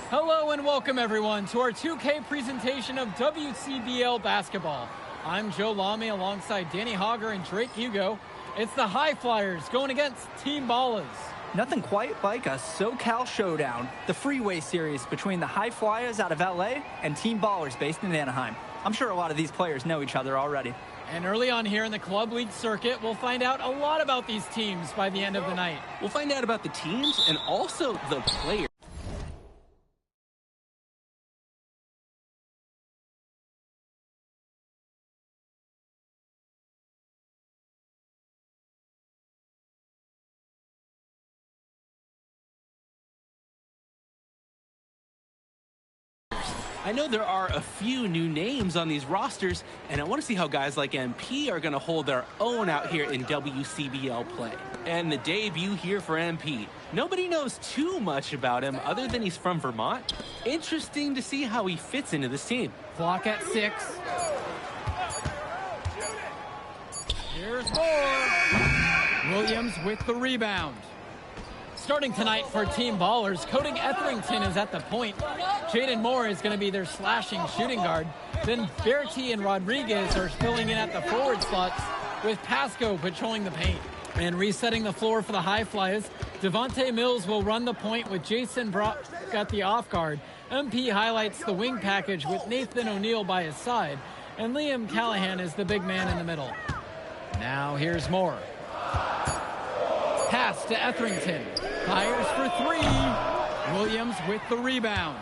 Hello and welcome everyone to our 2K presentation of WCBL basketball. I'm Joe Lamy alongside Danny Hogger and Drake Hugo. It's the High Flyers going against Team Ballas. Nothing quite like a SoCal showdown, the freeway series between the High Flyers out of LA and Team Ballers based in Anaheim. I'm sure a lot of these players know each other already. And early on here in the Club League circuit, we'll find out a lot about these teams by the end of the night. We'll find out about the teams and also the players. I know there are a few new names on these rosters, and I want to see how guys like MP are going to hold their own out here in WCBL play. And the debut here for MP. Nobody knows too much about him other than he's from Vermont. Interesting to see how he fits into this team. Clock at 6. Here's Moore. Williams with the rebound. Starting tonight for Team Ballers, Cody Etherington is at the point. Jaden Moore is going to be their slashing shooting guard. Then Bertie and Rodriguez are filling in at the forward spots with Pasco patrolling the paint. And resetting the floor for the High Flyers, Devontae Mills will run the point with Jason Brock at the off guard. MP highlights the wing package with Nathan O'Neill by his side. And Liam Callahan is the big man in the middle. Now here's Moore. Pass to Etherington. Fires for 3. Williams with the rebound.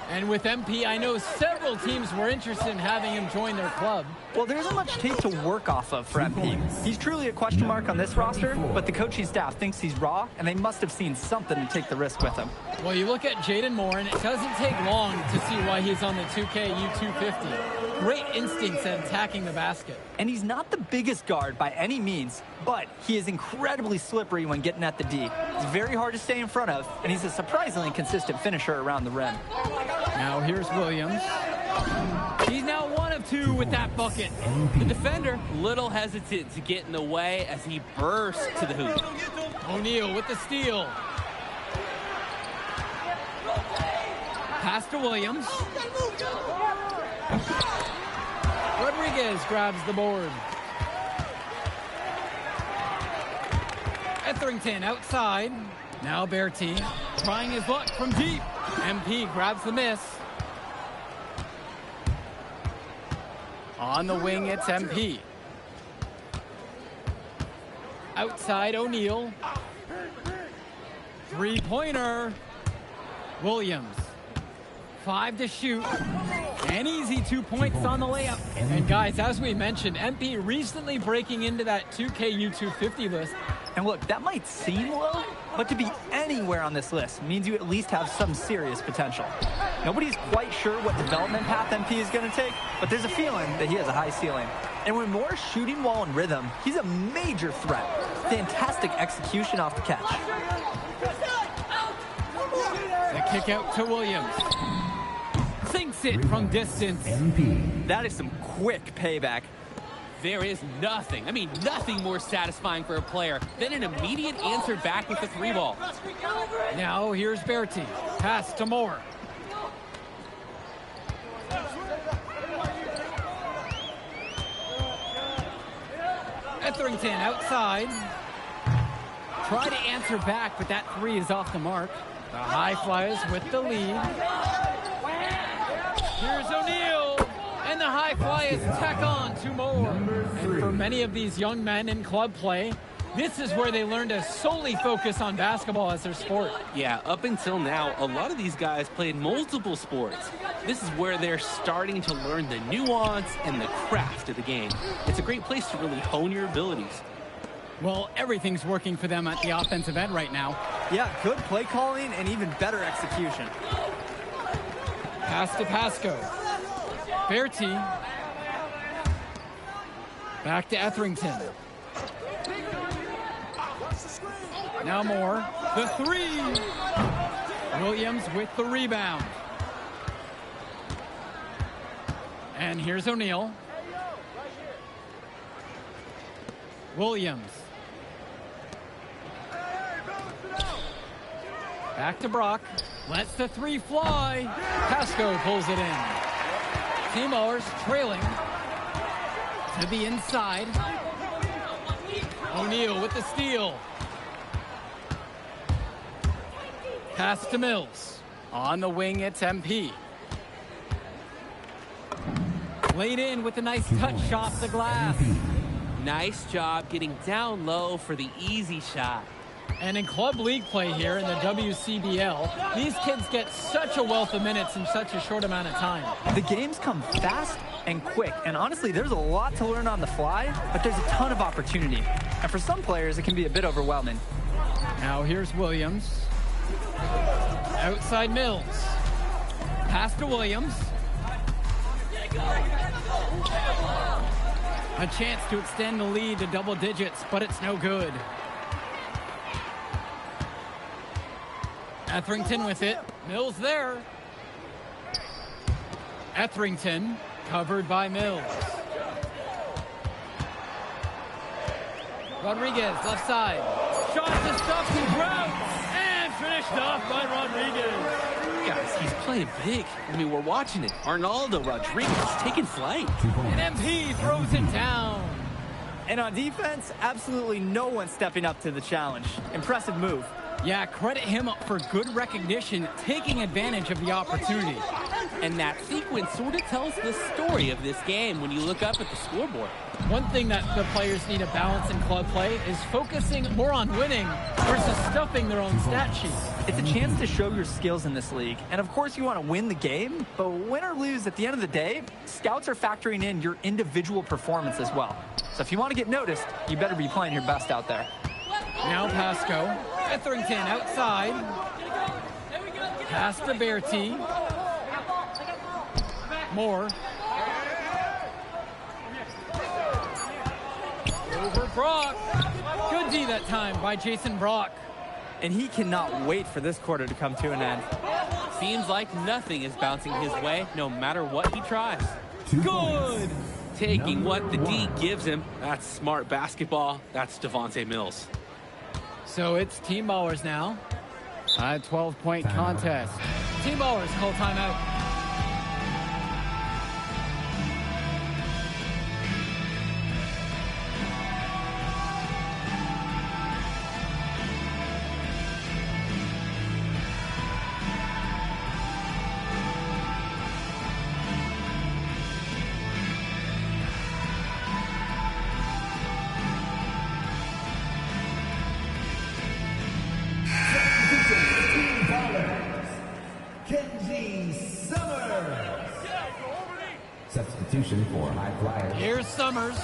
And with MP, I know several teams were interested in having him join their club. Well, there isn't much tape to work off of for MP. He's truly a question mark on this roster, but the coaching staff thinks he's raw, and they must have seen something to take the risk with him. Well, you look at Jaden Moore, and it doesn't take long to see why he's on the 2K U250. Great instincts at attacking the basket. And he's not the biggest guard by any means, but he is incredibly slippery when getting at the D. He's very hard to stay in front of, and he's a surprisingly consistent finisher around the rim. Now here's Williams. He's now 1 of 2 with that bucket. The defender, little hesitant to get in the way as he bursts to the hoop. O'Neill with the steal. Pass to Williams. Rodriguez grabs the board. Etherington outside. Now Bertie trying his luck from deep. MP grabs the miss. On the wing, it's MP. Outside, O'Neill. Three-pointer. Williams. 5 to shoot. And easy 2 points on the layup. And guys, as we mentioned, MP recently breaking into that 2K U250 list. And look, that might seem low, but to be anywhere on this list means you at least have some serious potential. Nobody's quite sure what development path MP is going to take, but there's a feeling that he has a high ceiling. And when Moore's shooting well in rhythm, he's a major threat. Fantastic execution off the catch. The kick out to Williams. Sinks it from distance. That is some quick payback. There is nothing more satisfying for a player than an immediate answer back with the 3-ball. Now here's Bertie. Pass to Moore. Etherington outside. Try to answer back, but that 3 is off the mark. The High Flyers with the lead. Here's O'Neill. And the High Flyers tack on 2 more. And for many of these young men in club play, this is where they learn to solely focus on basketball as their sport. Yeah, up until now, a lot of these guys played multiple sports. This is where they're starting to learn the nuance and the craft of the game. It's a great place to really hone your abilities. Well, everything's working for them at the offensive end right now. Yeah, good play calling and even better execution. Pass to Pasco. Bertie. Back to Etherington. Now Moore. The 3. Williams with the rebound. And here's O'Neill. Williams. Back to Brock. Lets the three fly. Pasco pulls it in. Team Ballers trailing to the inside. O'Neal with the steal. Pass to Mills. On the wing, it's MP. Laid in with a nice touch off the glass. Nice job getting down low for the easy shot. And in club league play here in the WCBL, these kids get such a wealth of minutes in such a short amount of time. The games come fast and quick, and honestly, there's a lot to learn on the fly, but there's a ton of opportunity. And for some players, it can be a bit overwhelming. Now here's Williams. Outside Mills. Pass to Williams. A chance to extend the lead to double digits, but it's no good. Etherington with it. Mills there. Etherington covered by Mills. Rodriguez left side. Shot to stop the ground and finished off by Rodriguez. Guys, he's playing big. I mean, we're watching it. Arnaldo Rodriguez taking flight. And MP throws it down. And on defense, absolutely no one stepping up to the challenge. Impressive move. Yeah, credit him for good recognition, taking advantage of the opportunity. And that sequence sort of tells the story of this game when you look up at the scoreboard. One thing that the players need to balance in club play is focusing more on winning versus stuffing their own stat sheet. It's a chance to show your skills in this league. And of course you want to win the game, but win or lose, at the end of the day, scouts are factoring in your individual performance as well. So if you want to get noticed, you better be playing your best out there. Now Pasco. Etherington outside. Pass to Berti. Moore. Over Brock. Good D that time by Jason Brock. And he cannot wait for this quarter to come to an end. Seems like nothing is bouncing his way, no matter what he tries. Good. Taking what the D gives him. That's smart basketball. That's Devontae Mills. So it's Team Ballers now. A 12-point contest. Team Ballers call timeout. Substitution for High Flyers. Here's Summers.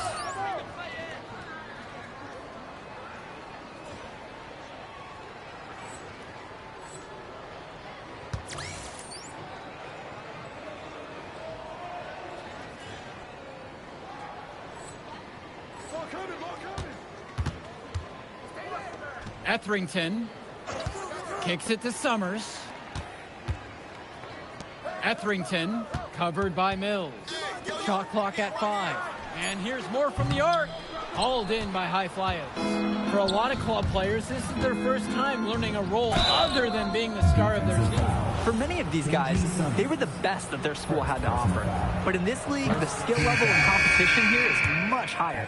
Etherington kicks it to Summers. Etherington covered by Mills. Shot clock at 5. And here's more from the arc. Hauled in by High Flyers. For a lot of club players, this is their first time learning a role other than being the star of their team. For many of these guys, they were the best that their school had to offer. But in this league, the skill level and competition here is much higher.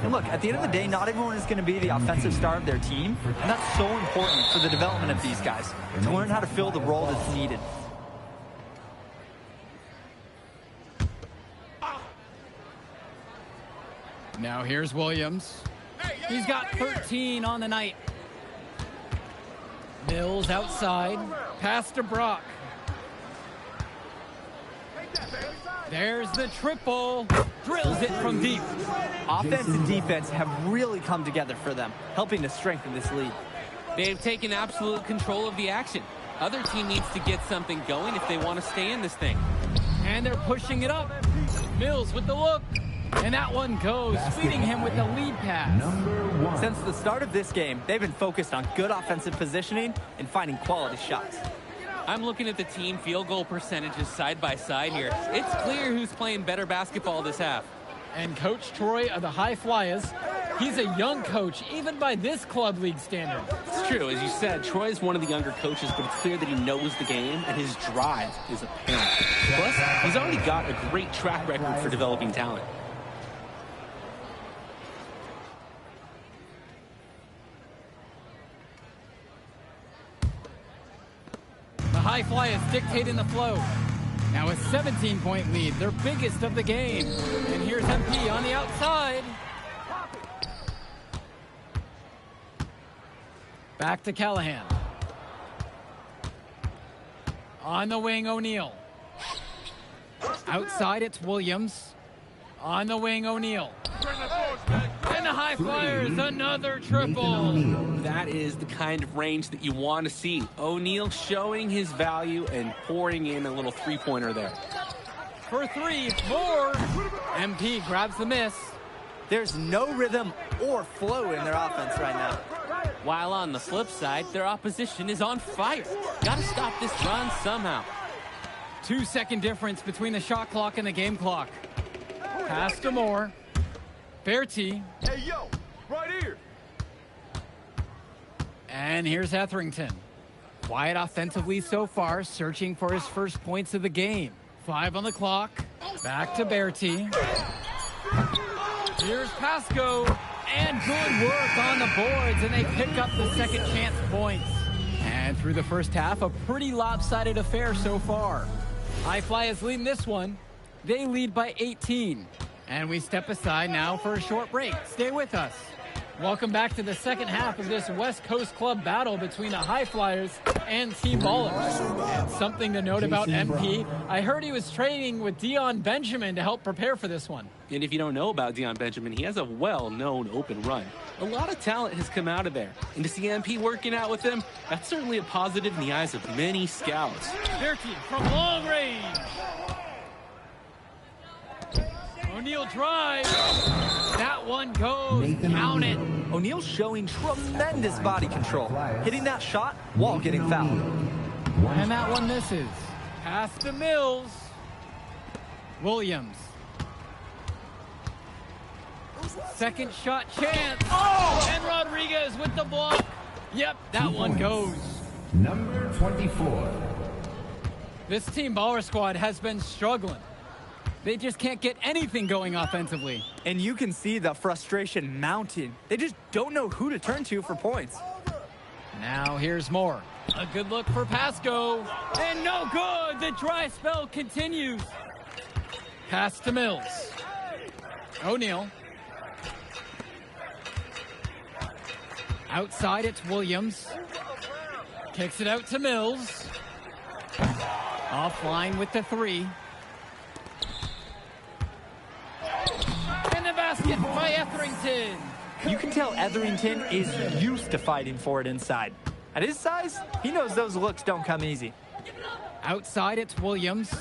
And look, at the end of the day, not everyone is going to be the offensive star of their team. And that's so important for the development of these guys, to learn how to fill the role that's needed. Now here's Williams. He's got 13 on the night. Mills outside. Pass to Brock. There's the triple. Drills it from deep. Offense and defense have really come together for them, helping to strengthen this lead. They've taken absolute control of the action. Other team needs to get something going if they want to stay in this thing. And they're pushing it up. Mills with the look. And that one goes, feeding him with the lead pass. Since the start of this game, they've been focused on good offensive positioning and finding quality shots. I'm looking at the team field goal percentages side by side here. It's clear who's playing better basketball this half. And Coach Troy of the High Flyers He's a young coach, even by this club league standard. It's true. As you said, Troy is one of the younger coaches, but it's clear that he knows the game, and his drive is apparent. Plus, he's already got a great track record for developing talent. The high fly is dictating the flow. Now a 17-point lead, their biggest of the game. And here's MP on the outside. Back to Callahan. On the wing, O'Neal. Outside, it's Williams. On the wing, O'Neal. And the high flyers, another triple. That is the kind of range that you want to see. O'Neal showing his value and pouring in a little three-pointer there. For three, more. MP grabs the miss. There's no rhythm or flow in their offense right now. While on the flip side, their opposition is on fire. Gotta stop this run somehow. 2-second difference between the shot clock and the game clock. Pass to Moore. Bertie. Hey, yo, right here. And here's Etherington. Quiet offensively so far, searching for his first points of the game. 5 on the clock. Back to Bertie. Here's Pasco. And good work on the boards, and they pick up the second chance points. And through the first half, a pretty lopsided affair so far. High Fly is leading this one. They lead by 18. And we step aside now for a short break. Stay with us. Welcome back to the second half of this West Coast Club battle between the High Flyers and Team Ballers. And something to note about MP, I heard he was training with Dion Benjamin to help prepare for this one. And if you don't know about Dion Benjamin, he has a well-known open run. A lot of talent has come out of there. And to see MP working out with him, that's certainly a positive in the eyes of many scouts. Bertie from long range. O'Neal drives. That one goes. Count it. O'Neal's showing tremendous body control, hitting that shot while getting fouled. And that one misses. Pass to Mills. Williams. Second shot chance. Oh! And Rodriguez with the block. Yep, that one goes. Number 24. This Team Baller squad has been struggling. They just can't get anything going offensively. And you can see the frustration mounting. They just don't know who to turn to for points. Now here's Moore. A good look for Pasco. And no good. The dry spell continues. Pass to Mills. O'Neal. Outside, it's Williams. Kicks it out to Mills. Offline with the three. And the basket by Etherington. You can tell Etherington is used to fighting for it inside. At his size, he knows those looks don't come easy. Outside, it's Williams.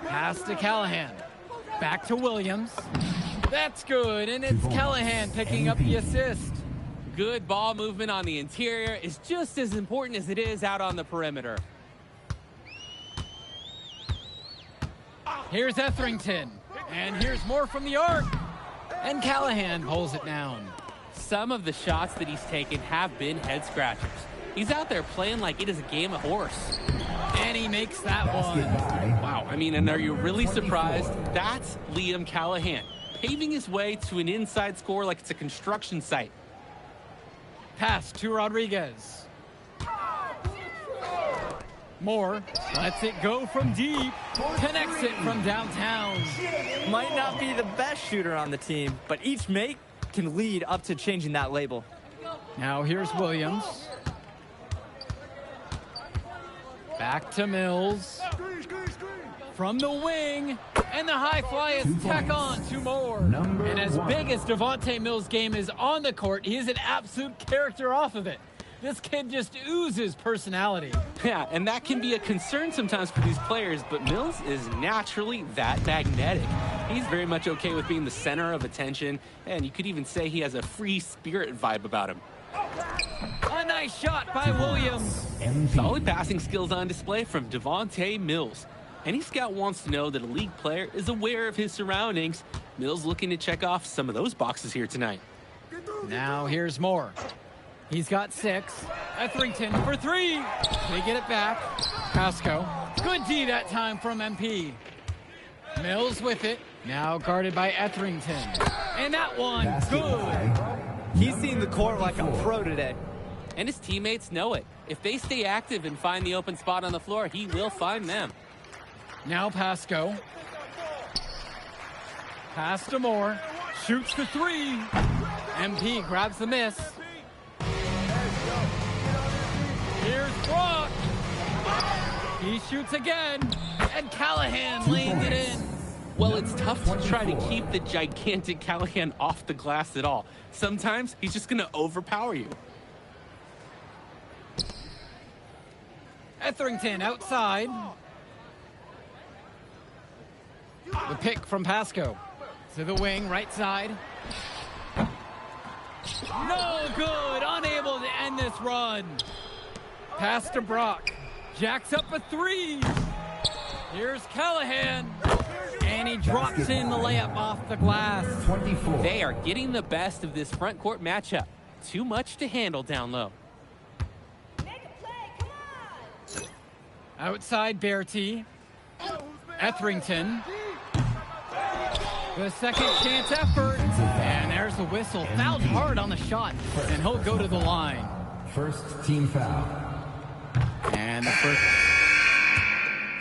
Pass to Callahan. Back to Williams. That's good, and it's Callahan picking up the assist. Good ball movement on the interior is just as important as it is out on the perimeter. Here's Etherington, and here's more from the arc. And Callahan pulls it down. Some of the shots that he's taken have been head scratchers. He's out there playing like it is a game of horse. And he makes that one. Wow, I mean, and are you really surprised? That's Liam Callahan, paving his way to an inside score like it's a construction site. Pass to Rodriguez. Moore lets it go from deep. Connects it from downtown. Might not be the best shooter on the team, but each make can lead up to changing that label. Now here's Williams. Back to Mills. From the wing. And the high fly is tack on 2 more. And as big as Devontae Mills' game is on the court, he is an absolute character off of it. This kid just oozes personality. Yeah, and that can be a concern sometimes for these players, but Mills is naturally that magnetic. He's very much okay with being the center of attention, and you could even say he has a free spirit vibe about him. A nice shot by Williams. Solid passing skills on display from Devontae Mills. Any scout wants to know that a league player is aware of his surroundings. Mills looking to check off some of those boxes here tonight. Now here's Moore. He's got 6. Etherington for 3. They get it back. Pasco. Good D that time from MP. Mills with it. Now guarded by Etherington. And that one, good. He's seeing the court like a pro today. And his teammates know it. If they stay active and find the open spot on the floor, he will find them. Now Pasco. Pass to Moore. Shoots the 3. MP grabs the miss. Here's Brock. He shoots again. And Callahan lays it in. Well, it's tough to try to keep the gigantic Callahan off the glass at all. Sometimes he's just going to overpower you. Etherington outside. The pick from Pasco. To the wing, right side. No good. Unable to end this run. Pass to Brock. Jacks up a 3. Here's Callahan. And he drops in the layup off the glass. 24. They are getting the best of this front court matchup. Too much to handle down low. Outside Bertie. Etherington. The second chance effort. And there's the whistle. Fouled hard on the shot. And he'll go to the line. First team foul. And the first.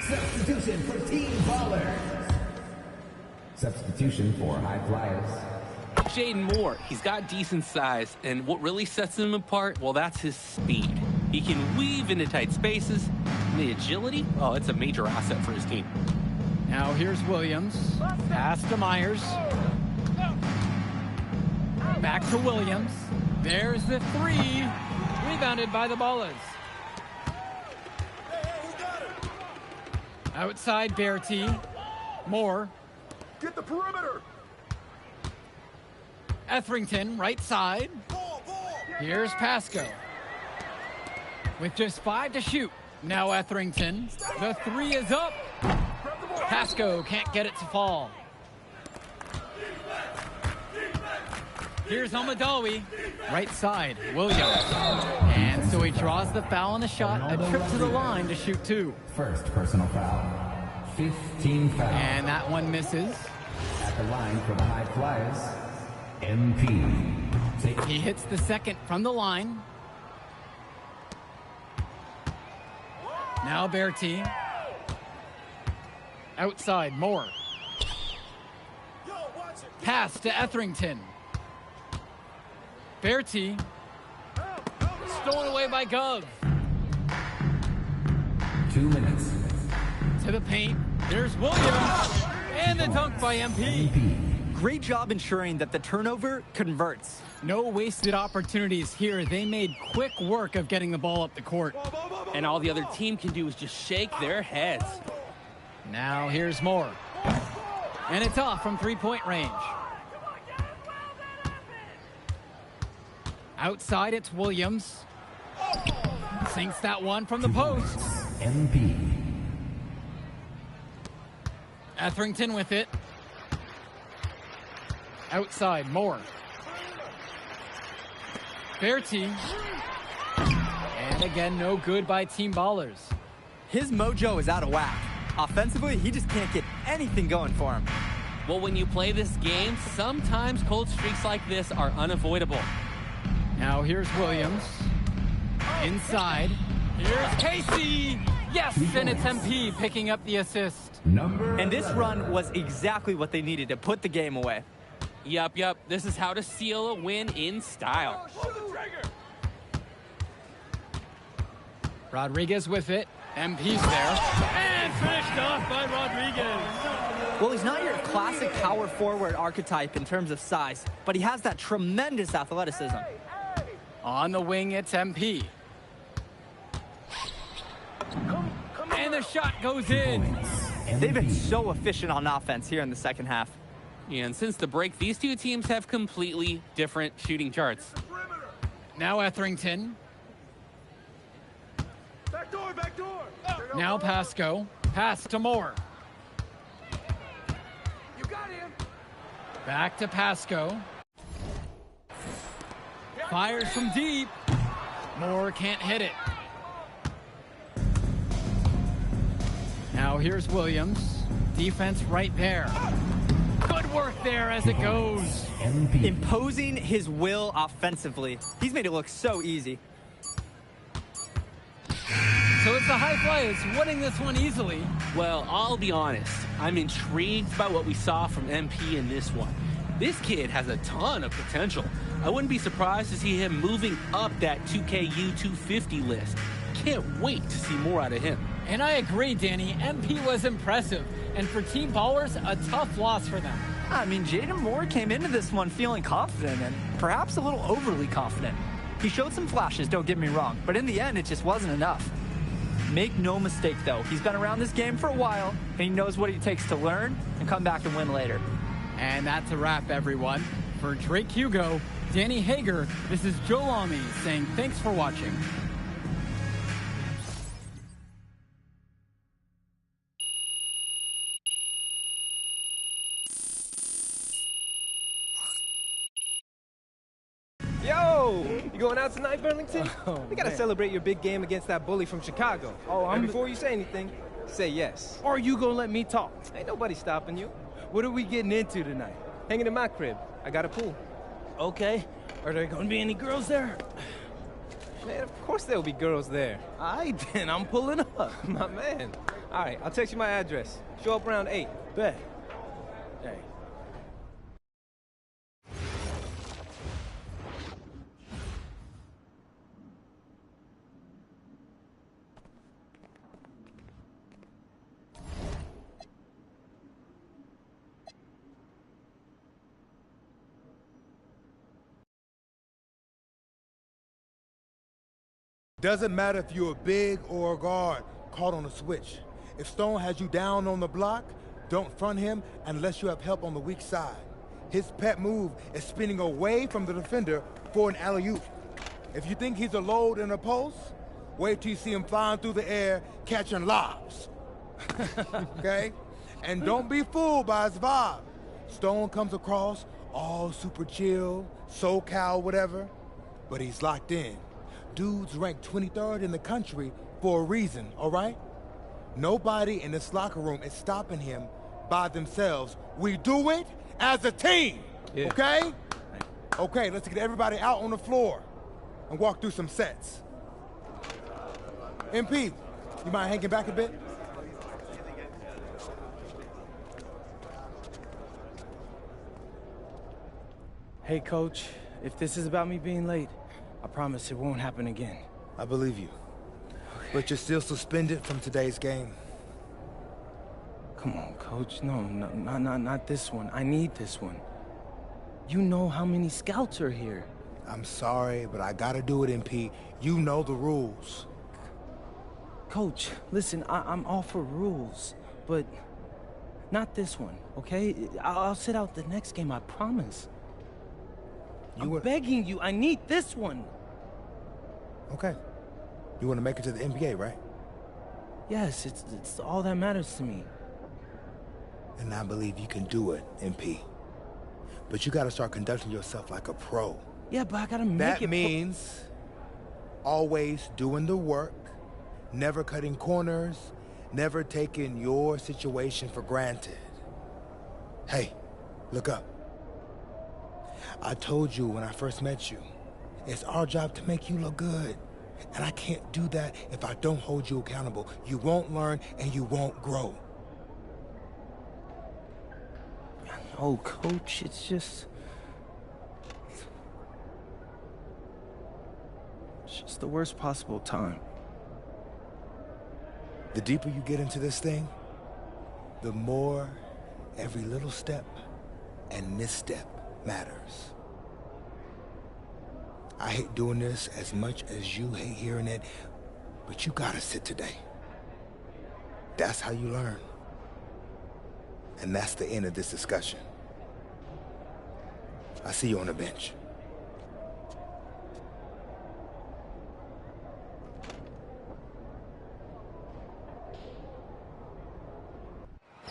Substitution for Team Ballers. Substitution for High Flyers. Jaden Moore, he's got decent size, and what really sets him apart, well, that's his speed. He can weave into tight spaces, and the agility, oh, it's a major asset for his team. Now here's Williams. Pass to Myers. Back to Williams. There's the 3. Rebounded by the Ballers. Outside Bertie. Moore. Get the perimeter. Etherington, right side. Here's Pasco. With just 5 to shoot. Now Etherington. The 3 is up. Pasco can't get it to fall. Here's Omadawi. Right side, Williams. And so he draws the foul on the shot. A trip to the line to shoot 2. First personal foul. 15 foul. And that one misses. At the line for the High Flyers, MP. He hits the second from the line. Now Bertie. Outside, Moore. Pass to Etherington. Bertie. Stolen away by Gov. 2 minutes. To the paint. There's Williams. And the dunk by MP. Great job ensuring that the turnover converts. No wasted opportunities here. They made quick work of getting the ball up the court. And all the other team can do is just shake their heads. Now here's Moore. And it's off from 3-point range. Outside, it's Williams. Sinks that one from the post. MP. Etherington with it. Outside, Moore. Bertie. And again, no good by Team Ballers. His mojo is out of whack. Offensively, he just can't get anything going for him. Well, when you play this game, sometimes cold streaks like this are unavoidable. Now here's Williams. Inside. Here's Casey. Yes, and it's MP picking up the assist. And this run was exactly what they needed to put the game away. Yup. This is how to seal a win in style. Rodriguez with it. MP's there. And finished off by Rodriguez. Well, he's not your classic power forward archetype in terms of size, but he has that tremendous athleticism. On the wing, it's MP. And the shot goes in. They've been so efficient on offense here in the second half. Yeah, and since the break, these two teams have completely different shooting charts. Now Etherington. Back door, back door. Now Pasco. Pass to Moore. You got him. Back to Pasco. Fires from deep. Moore can't hit it. Now here's Williams. Defense right there. Good work there as it goes. Imposing his will offensively. He's made it look so easy. So it's the high flyers winning this one easily. Well, I'll be honest. I'm intrigued by what we saw from MP in this one. This kid has a ton of potential. I wouldn't be surprised to see him moving up that 2KU 250 list. Can't wait to see more out of him. And I agree, Danny. MP was impressive. And for Team Ballers, a tough loss for them. I mean, Jaden Moore came into this one feeling confident and perhaps a little overly confident. He showed some flashes, don't get me wrong, but in the end, it just wasn't enough. Make no mistake, though, he's been around this game for a while, and he knows what it takes to learn and come back and win later. And that's a wrap, everyone. For Drake Hugo, Danny Hager, this is Joe Lamy saying thanks for watching. Yo, you going out tonight, Burlington? We gotta celebrate your big game against that bully from Chicago. And before you say anything, say yes. Or you gonna let me talk? Ain't nobody stopping you. What are we getting into tonight? Hanging in my crib. I got a pool. Okay. Are there gonna be any girls there? Man, of course there'll be girls there. Aight, then I'm pulling up. My man. All right, I'll text you my address. Show up around 8. Bet. Hey. Doesn't matter if you're a big or a guard caught on a switch. If Stone has you down on the block, don't front him unless you have help on the weak side. His pet move is spinning away from the defender for an alley-oop. If you think he's a load in a post, wait till you see him flying through the air catching lobs. Okay? And don't be fooled by his vibe. Stone comes across all super chill, SoCal, whatever, but he's locked in. Dude's ranked 23rd in the country for a reason, all right? Nobody in this locker room is stopping him by themselves. We do it as a team, okay? Okay, let's get everybody out on the floor and walk through some sets. MP, you mind hanging back a bit? Hey, Coach, if this is about me being late, I promise it won't happen again. I believe you. But you're still suspended from today's game. Come on, Coach. No, not this one. I need this one. You know how many scouts are here. I'm sorry, but I gotta do it, MP. You know the rules. Coach, listen, I'm all for rules, but not this one, okay? I'll sit out the next game, I promise. I'm begging you, I need this one. Okay. You want to make it to the NBA, right? Yes, it's all that matters to me. And I believe you can do it, MP. But you got to start conducting yourself like a pro. Yeah, but I got to make it... That means always doing the work, never cutting corners, never taking your situation for granted. Hey, look up. I told you when I first met you, it's our job to make you look good. And I can't do that if I don't hold you accountable. You won't learn and you won't grow. Oh, Coach, it's just the worst possible time. The deeper you get into this thing, the more every little step and misstep matters. I hate doing this as much as you hate hearing it, but you gotta sit today. That's how you learn. And that's the end of this discussion. I see you on the bench.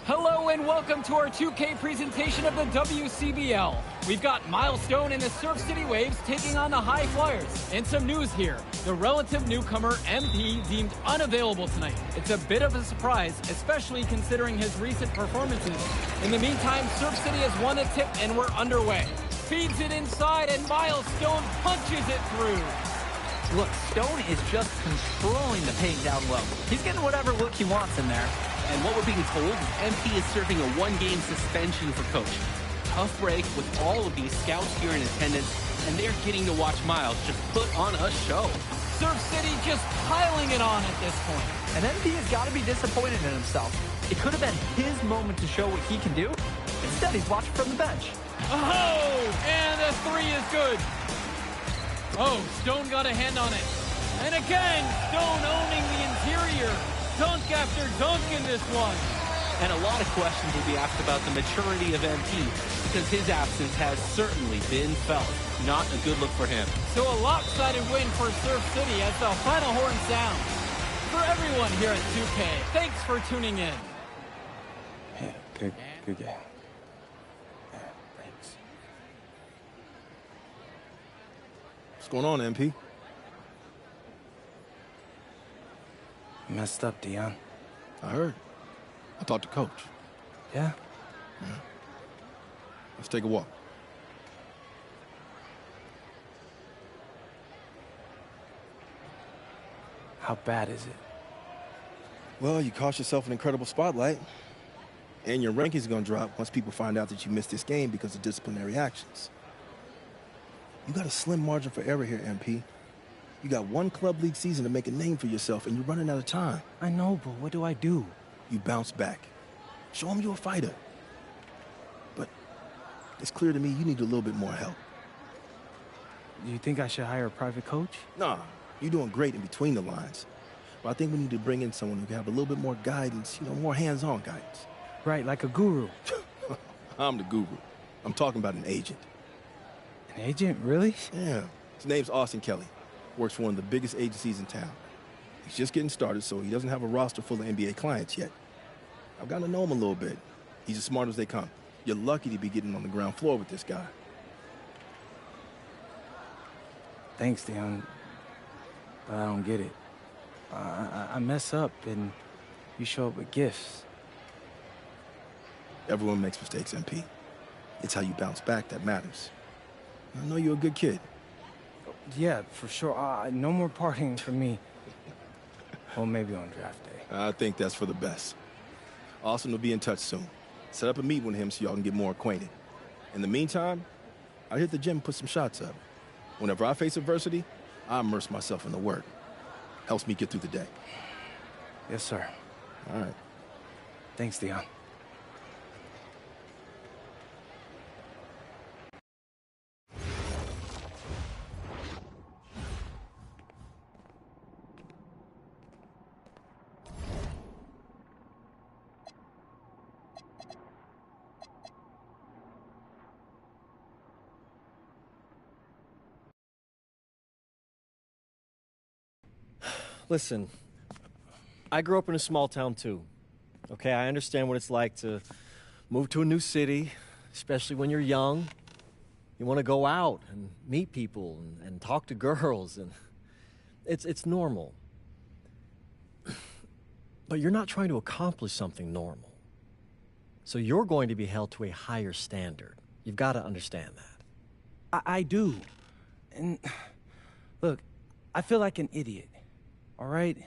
Hello and welcome to our 2K presentation of the WCBL. We've got Milestone and the Surf City Waves taking on the High Flyers. And some news here. The relative newcomer, MP, deemed unavailable tonight. It's a bit of a surprise, especially considering his recent performances. In the meantime, Surf City has won a tip and we're underway. Feeds it inside and Milestone punches it through. Look, Stone is just controlling the paint down low. He's getting whatever look he wants in there. And what we're being told is MP is serving a one-game suspension for Coach. Tough break with all of these scouts here in attendance, and they're getting to watch Miles just put on a show. Surf City just piling it on at this point. And MP has got to be disappointed in himself. It could have been his moment to show what he can do. Instead, he's watching from the bench. Oh, and a three is good. Oh, Stone got a hand on it. And again, Stone owning the interior. Dunk after dunk in this one. And a lot of questions will be asked about the maturity of MP, because his absence has certainly been felt. Not a good look for him. So a lopsided win for Surf City as the final horn sounds. For everyone here at 2K, thanks for tuning in. Yeah, good game. Yeah, thanks. What's going on, MP? Messed up, Dion. I heard. I talked to Coach. Yeah? Yeah. Let's take a walk. How bad is it? Well, you cost yourself an incredible spotlight. And your ranking's gonna drop once people find out that you missed this game because of disciplinary actions. You got a slim margin for error here, MP. You got one club league season to make a name for yourself, and you're running out of time. I know, but what do I do? You bounce back. Show them you're a fighter. But it's clear to me you need a little bit more help. Do you think I should hire a private coach? Nah, you're doing great in between the lines. But I think we need to bring in someone who can have a little bit more guidance, more hands-on guidance. Right, like a guru. I'm the guru. I'm talking about an agent. An agent, really? Yeah. His name's Austin Kelly. Works for one of the biggest agencies in town. He's just getting started, so he doesn't have a roster full of NBA clients yet. I've gotten to know him a little bit. He's as smart as they come. You're lucky to be getting on the ground floor with this guy. Thanks, Dion. But I don't get it. I mess up, and you show up with gifts. Everyone makes mistakes, MP. It's how you bounce back that matters. I know you're a good kid. Yeah, for sure. No more partying for me. Well, maybe on draft day. I think that's for the best. Austin will be in touch soon. Set up a meet with him so y'all can get more acquainted. In the meantime, I hit the gym and put some shots up. Whenever I face adversity, I immerse myself in the work. Helps me get through the day. Yes, sir. All right. Thanks, Dion. Listen, I grew up in a small town too. Okay, I understand what it's like to move to a new city, especially when you're young. You want to go out and meet people and talk to girls, and it's normal. But you're not trying to accomplish something normal. So you're going to be held to a higher standard. You've got to understand that. I do. And look, I feel like an idiot. All right?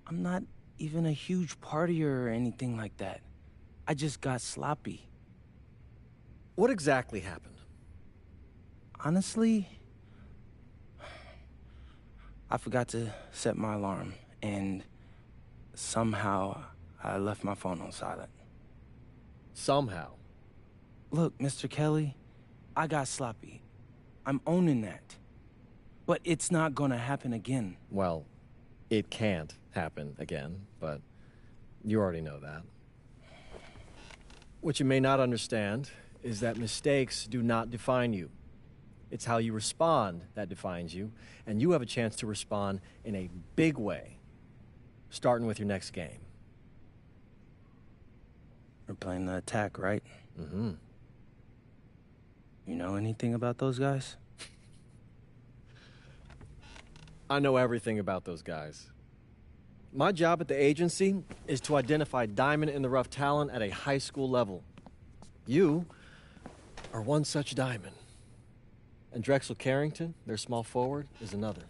I'm not even a huge partier or anything like that. I just got sloppy. What exactly happened? Honestly, I forgot to set my alarm, and somehow I left my phone on silent. Somehow? Look, Mr. Kelly, I got sloppy. I'm owning that. But it's not gonna happen again. Well, it can't happen again, but you already know that. What you may not understand is that mistakes do not define you. It's how you respond that defines you, and you have a chance to respond in a big way, starting with your next game. A We're playing the attack, right? Mm-hmm. You know anything about those guys? I know everything about those guys. My job at the agency is to identify diamond-in-the-rough talent at a high school level. You are one such diamond. And Drexel Carrington, their small forward, is another.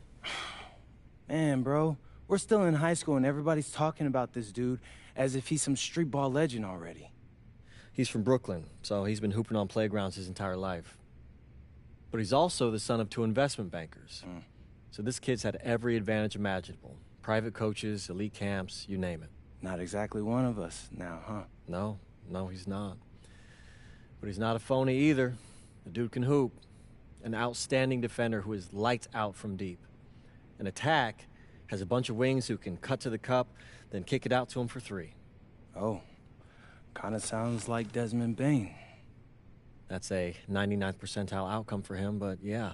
Man, bro, we're still in high school and everybody's talking about this dude as if he's some street ball legend already. He's from Brooklyn, so he's been hooping on playgrounds his entire life. But he's also the son of 2 investment bankers. So this kid's had every advantage imaginable. Private coaches, elite camps, you name it. Not exactly one of us now, huh? No, he's not. But he's not a phony either. The dude can hoop. An outstanding defender who is lights out from deep. An attack has a bunch of wings who can cut to the cup, then kick it out to him for 3. Oh, kind of sounds like Desmond Bain. That's a 99th percentile outcome for him, but yeah.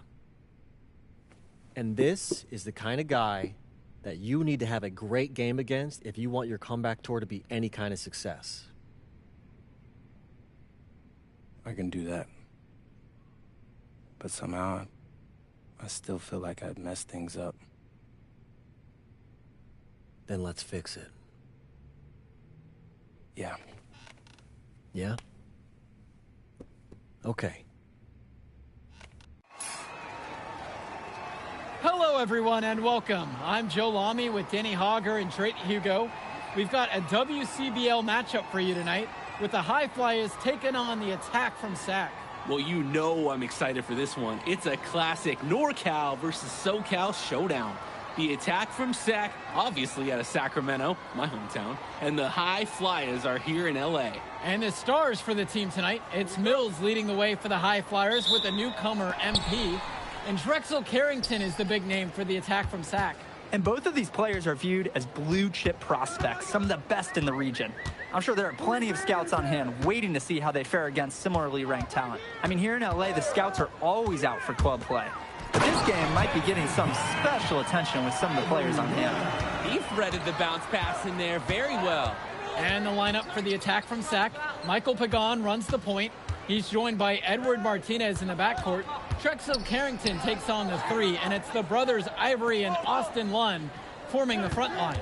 And this is the kind of guy that you need to have a great game against if you want your comeback tour to be any kind of success. I can do that. But somehow, I still feel like I'd messed things up. Then let's fix it. Yeah. Yeah? Okay. Hello, everyone, and welcome. I'm Joe Lamy with Danny Hogger and Drayton Hugo. We've got a WCBL matchup for you tonight with the High Flyers taking on the attack from SAC. Well, you know I'm excited for this one. It's a classic NorCal versus SoCal showdown. The attack from SAC, obviously out of Sacramento, my hometown, and the High Flyers are here in LA. And the stars for the team tonight, it's Mills leading the way for the High Flyers with a newcomer, MP. And Drexel Carrington is the big name for the attack from SAC. And both of these players are viewed as blue-chip prospects, some of the best in the region. I'm sure there are plenty of scouts on hand waiting to see how they fare against similarly ranked talent. I mean, here in LA, the scouts are always out for club play. But this game might be getting some special attention with some of the players on hand. He threaded the bounce pass in there very well. And the lineup for the attack from SAC, Michael Pagan runs the point. He's joined by Edward Martinez in the backcourt. Drexel Carrington takes on the 3, and it's the brothers Ivory and Austin Lund forming the front line.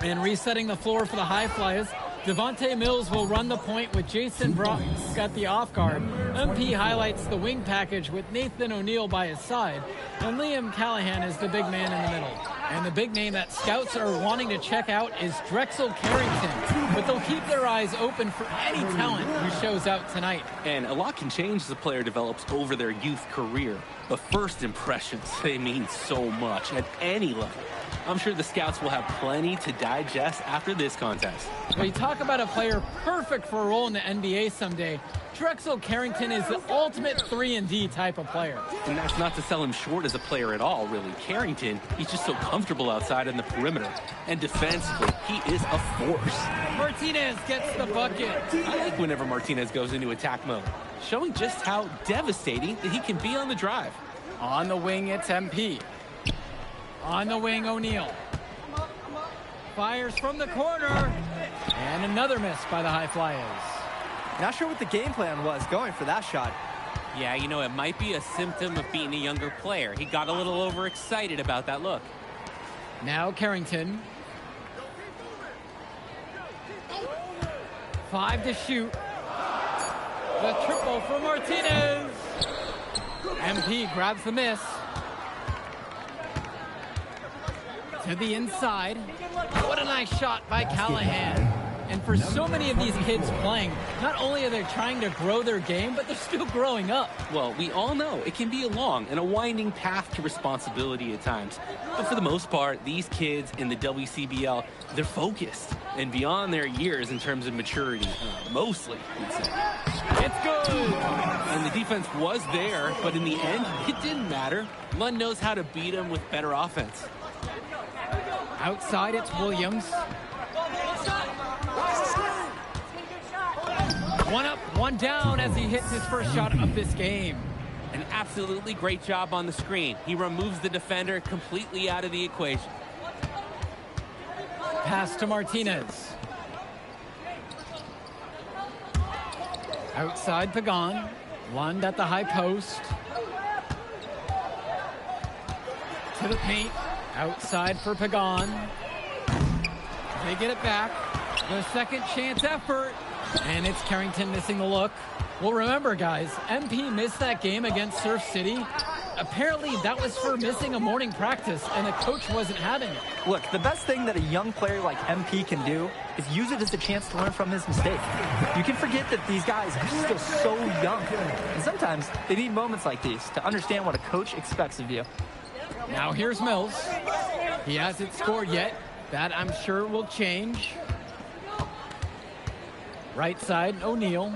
And resetting the floor for the High Flyers, Devontae Mills will run the point with Jason Brock at the off guard. MP highlights the wing package with Nathan O'Neill by his side, and Liam Callahan is the big man in the middle. And the big name that scouts are wanting to check out is Drexel Carrington, but they'll keep their eyes open for any talent who shows out tonight. And a lot can change as a player develops over their youth career. But first impressions, they mean so much at any level. I'm sure the scouts will have plenty to digest after this contest. Well, you talk about a player perfect for a role in the NBA someday. Drexel Carrington is the ultimate 3-and-D type of player. And that's not to sell him short as a player at all, really. Carrington, he's just so comfortable outside in the perimeter. And defensively, he is a force. Martinez gets the bucket. I like whenever Martinez goes into attack mode, showing just how devastating that he can be on the drive. On the wing, it's MP. On the wing, O'Neill. Fires from the corner. And another miss by the High Flyers. Not sure what the game plan was going for that shot. Yeah, you know, it might be a symptom of being a younger player. He got a little overexcited about that look. Now Carrington. 5 to shoot. The triple for Martinez. MP grabs the miss. To the inside. What a nice shot by Callahan. And for so many of these kids playing, not only are they trying to grow their game, but they're still growing up. Well, we all know it can be a long and a winding path to responsibility at times. But for the most part, these kids in the WCBL, they're focused and beyond their years in terms of maturity, mostly, we'd say. It's good! And the defense was there, but in the end, it didn't matter. Lund knows how to beat them with better offense. Outside, it's Williams. One up, one down as he hits his first shot of this game. An absolutely great job on the screen. He removes the defender completely out of the equation. Pass to Martinez. Outside Pagan. Lund at the high post. To the paint. Outside for Pagan. They get it back. The second chance effort. And it's Carrington missing the look. Well, remember, guys, MP missed that game against Surf City. Apparently, that was for missing a morning practice, and the coach wasn't having it. Look, the best thing that a young player like MP can do is use it as a chance to learn from his mistake. You can forget that these guys are still so young. And sometimes they need moments like these to understand what a coach expects of you. Now here's Mills. He hasn't scored yet. That, I'm sure, will change. Right side, O'Neal.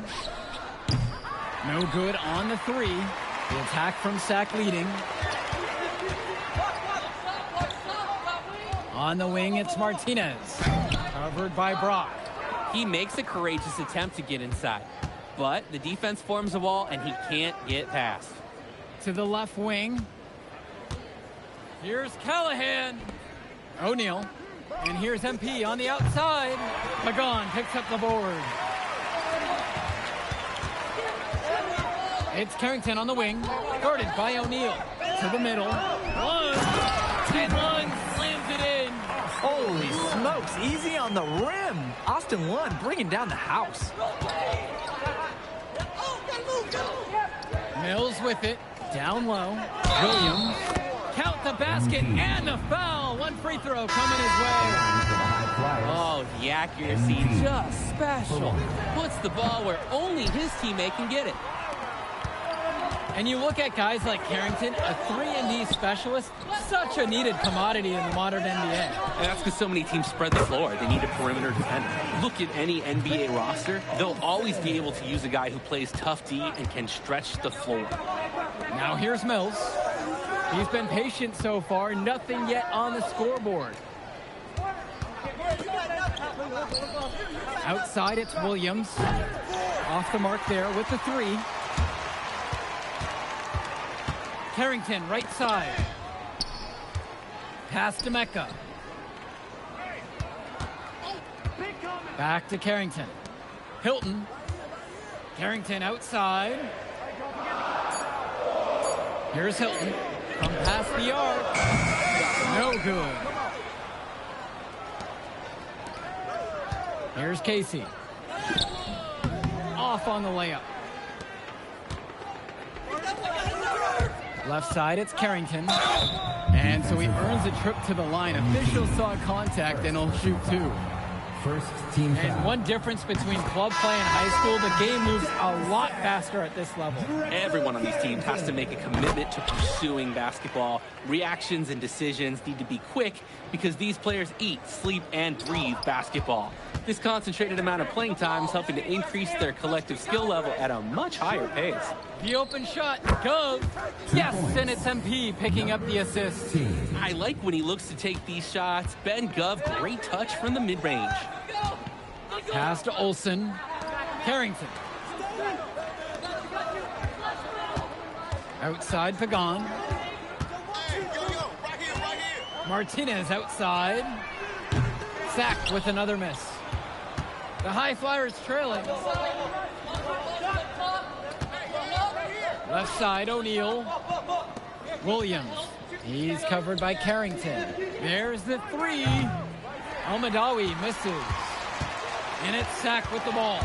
No good on the three. The attack from Sack leading. On the wing, it's Martinez. Covered by Brock. He makes a courageous attempt to get inside, but the defense forms a wall and he can't get past. To the left wing. Here's Callahan. O'Neal. And here's MP on the outside. Pagan picks up the board. It's Carrington on the wing, guarded by O'Neal. To the middle. Lund. And Lund slams it in. Holy smokes, easy on the rim. Austin Lund bringing down the house. Mills with it. Down low. Williams. Count the basket and the foul. One free throw coming his way. Oh, the accuracy, just special. Puts the ball where only his teammate can get it. And you look at guys like Carrington, a 3-and-D specialist, such a needed commodity in the modern NBA. And that's because so many teams spread the floor. They need a perimeter defender. Look at any NBA roster. They'll always be able to use a guy who plays tough D and can stretch the floor. Now here's Mills. He's been patient so far. Nothing yet on the scoreboard. Outside, it's Williams. Off the mark there with the three. Carrington, right side. Pass to Mecca. Back to Carrington. Hilton. Carrington outside. Here's Hilton. From past the arc. No good. Here's Casey. Off on the layup. Left side, it's Carrington. And so he earns a trip to the line. Officials saw contact and he'll shoot two. First team foul. And one difference between club play and high school, the game moves a lot faster at this level. Everyone on these teams has to make a commitment to pursuing basketball. Reactions and decisions need to be quick because these players eat, sleep, and breathe basketball. This concentrated amount of playing time is helping to increase their collective skill level at a much higher pace. The open shot, Gov. Yes, and it's MP picking up the assist. I like when he looks to take these shots. Ben Gov, great touch from the mid-range. Pass to Olsen. Carrington. Outside, Pagan. Martinez outside. Sack with another miss. The High Flyers trailing. Left side, O'Neal. Williams. He's covered by Carrington. There's the three. Almadawi misses. And it's Sack with the ball.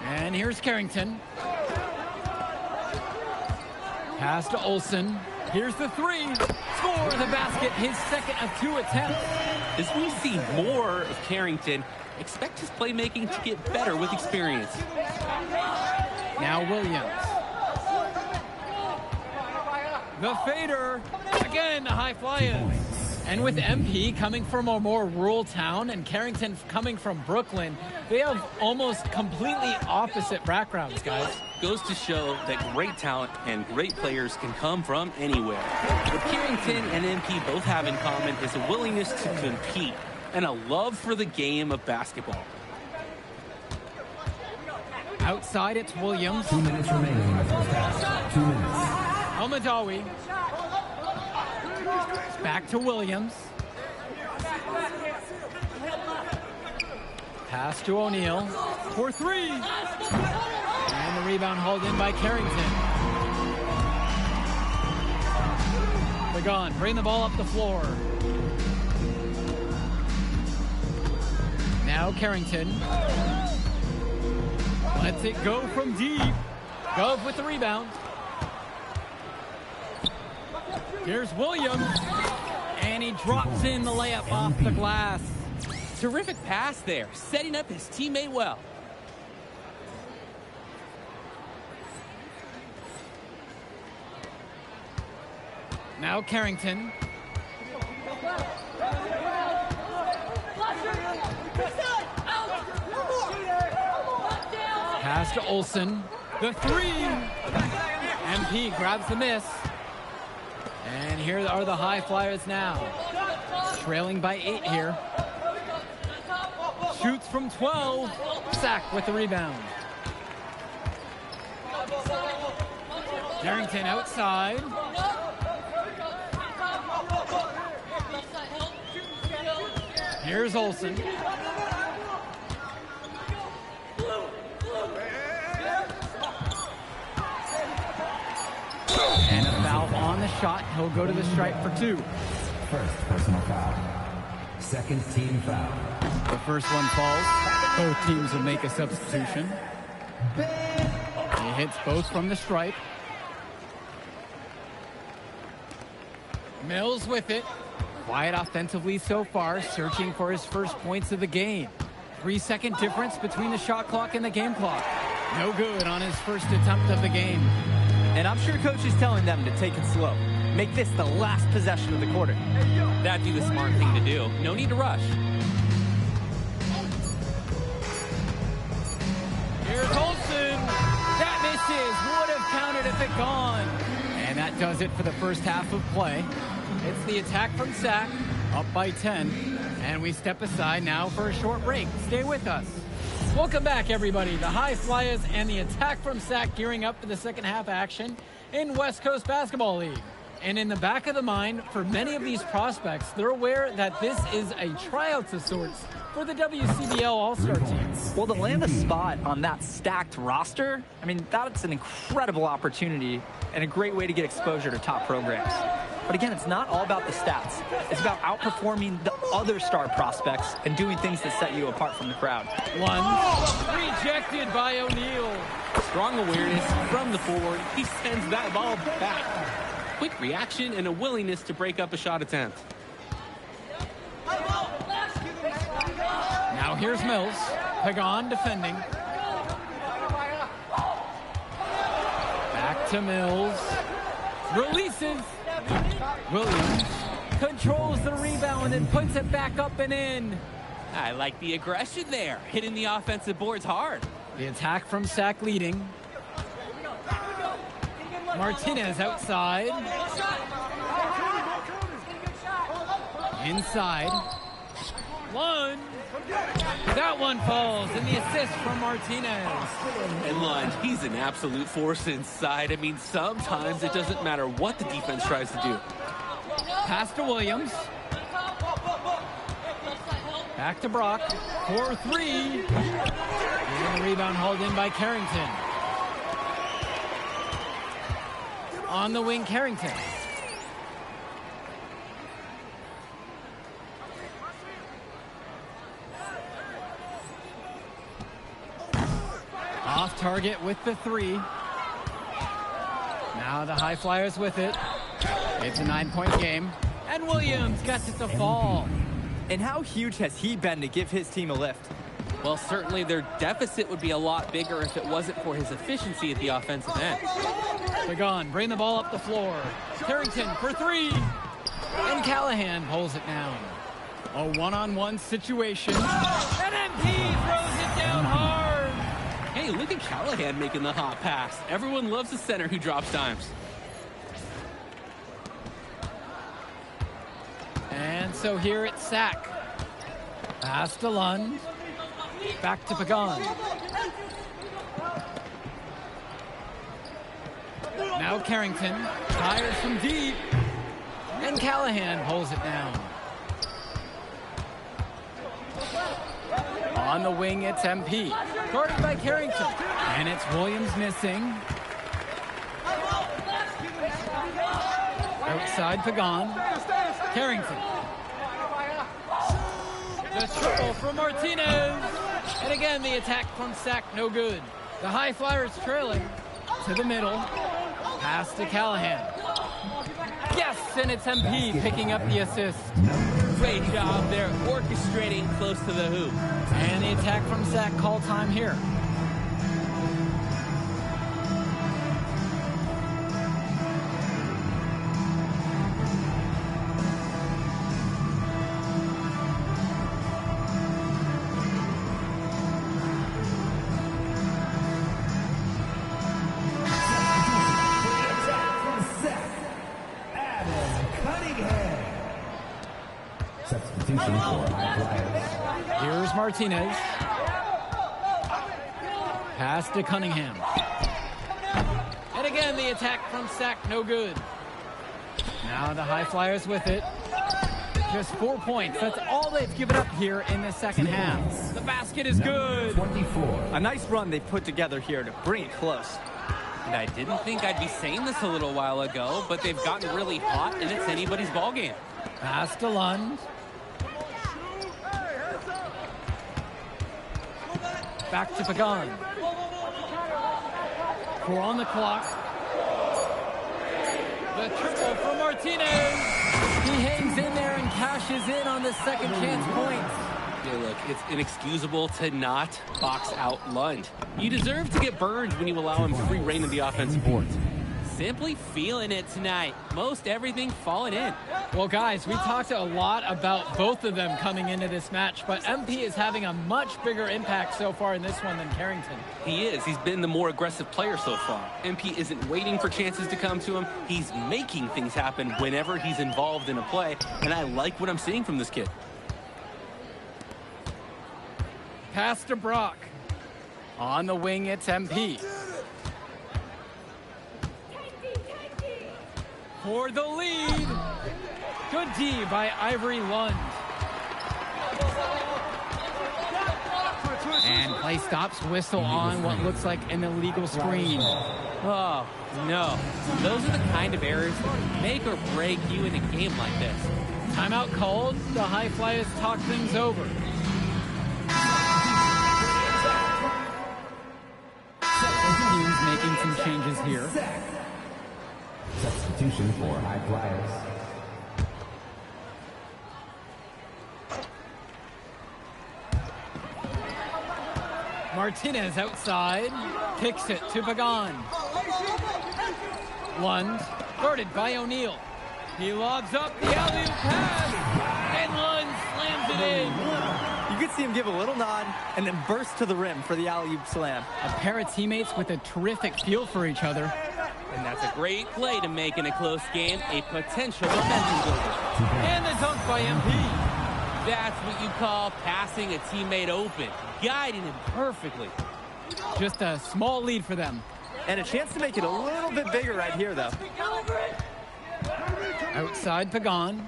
And here's Carrington. Pass to Olsen. Here's the three. Score the basket, his second of two attempts. As we see more of Carrington, expect his playmaking to get better with experience. Now Williams. The fader. Again, the High Flyers. And with MP coming from a more rural town and Carrington coming from Brooklyn, they have almost completely opposite backgrounds, guys. Goes to show that great talent and great players can come from anywhere. What Carrington and MP both have in common is a willingness to compete and a love for the game of basketball. Outside, it's Williams. 2 minutes remaining in the first half. 2 minutes. Almadawi. Back to Williams. Pass to O'Neal for three. And the rebound hauled in by Carrington. Pagan, bring the ball up the floor. Now Carrington. Lets it go from deep. Gove with the rebound. Here's Williams. And he drops in the layup off the glass. Terrific pass there, setting up his teammate well. Now Carrington. Pass to Olsen. The three. MP grabs the miss. And here are the High Flyers now. Trailing by 8 here. Shoots from 12. Sack with the rebound. Carrington outside. Here's Olsen. And a foul on the shot. He'll go to the stripe for 2. First personal foul. Second team foul. The first one falls. Both teams will make a substitution. He hits both from the stripe. Mills with it. Quiet offensively so far, searching for his first points of the game. 3-second difference between the shot clock and the game clock. No good on his first attempt of the game. And I'm sure coach is telling them to take it slow. Make this the last possession of the quarter. That'd be the smart thing to do. No need to rush. Here's Olsen. That misses. Would have counted if it gone. And that does it for the first half of play. It's the attack from Sac, up by 10. And we step aside now for a short break. Stay with us. Welcome back, everybody. The High Flyers and the attack from Sac gearing up for the second half action in West Coast Basketball League. And in the back of the mind, for many of these prospects, they're aware that this is a tryout of sorts for the WCBL All-Star teams. Well, to land a spot on that stacked roster, I mean, that's an incredible opportunity and a great way to get exposure to top programs. But again, it's not all about the stats. It's about outperforming the other star prospects and doing things that set you apart from the crowd. One, rejected by O'Neal. Strong awareness from the forward. He sends that ball back. Quick reaction and a willingness to break up a shot attempt. Now here's Mills. Pagan defending. Back to Mills. Releases. Williams controls the rebound and puts it back up and in. I like the aggression there, hitting the offensive boards hard. The attack from Sac leading. Martinez outside. Inside. One. That one falls, and the assist from Martinez. And Lund, he's an absolute force inside. I mean, sometimes it doesn't matter what the defense tries to do. Pass to Williams. Back to Brock. 4-3. And the rebound hauled in by Carrington. On the wing, Carrington. Off target with the 3. Now the High Flyers with it. It's a 9-point game. And Williams gets it to fall. And how huge has he been to give his team a lift? Well, certainly their deficit would be a lot bigger if it wasn't for his efficiency at the offensive end. Pagan, bring the ball up the floor. Carrington for 3. And Callahan pulls it down. A one-on-one situation. And MP throws it down hard. Hey, look at Callahan making the hot pass. Everyone loves a center who drops dimes. And so here it's Sac. Pass to Lund. Back to Pagan. Now Carrington fires from deep. And Callahan pulls it down. On the wing, it's MP. Guarded by Carrington. And it's Williams missing. Outside Pagan. Carrington. The triple from Martinez. And again, the attack from Sack, no good. The High Flyers trailing to the middle. Pass to Callahan. Yes, and it's MP picking up the assist. Great job there, orchestrating close to the hoop. And the attack from Sack, call time here. Here's Martinez. Pass to Cunningham. And again, the attack from Sack, no good. Now the High Flyers with it. Just 4 points. That's all they've given up here in the second half. The basket is good. 24. A nice run they put together here to bring it close. And I didn't think I'd be saying this a little while ago, but they've gotten really hot, and it's anybody's ballgame. Pass to Lund. Back to Pagan. 4 on the clock. The triple from Martinez. He hangs in there and cashes in on the second chance points. Yeah, look, it's inexcusable to not box out Lund. You deserve to get burned when you allow him free reign of the offensive boards. Simply feeling it tonight. Most everything falling in. Well, guys, we talked a lot about both of them coming into this match, but MP is having a much bigger impact so far in this one than Carrington. He is. He's been the more aggressive player so far. MP isn't waiting for chances to come to him. He's making things happen whenever he's involved in a play, and I like what I'm seeing from this kid. Pass to Brock. On the wing, it's MP. For the lead. Good D by Ivory Lund. And play stops, whistle on what looks like an illegal screen. Oh, no. Those are the kind of errors that make or break you in a game like this. Timeout called. The High Flyers talk things over. Teams making some changes here. Substitution for High Flyers. Martinez outside. Kicks it to Pagan. Lund, guarded by O'Neal. He lobs up the alley-oop pass. And Lund slams it in. You could see him give a little nod and then burst to the rim for the alley-oop slam. A pair of teammates with a terrific feel for each other. And that's a great play to make in a close game, a potential momentum builder. And the dunk by MP. That's what you call passing a teammate open, guiding him perfectly. Just a small lead for them. And a chance to make it a little bit bigger right here, though. Outside Pagan.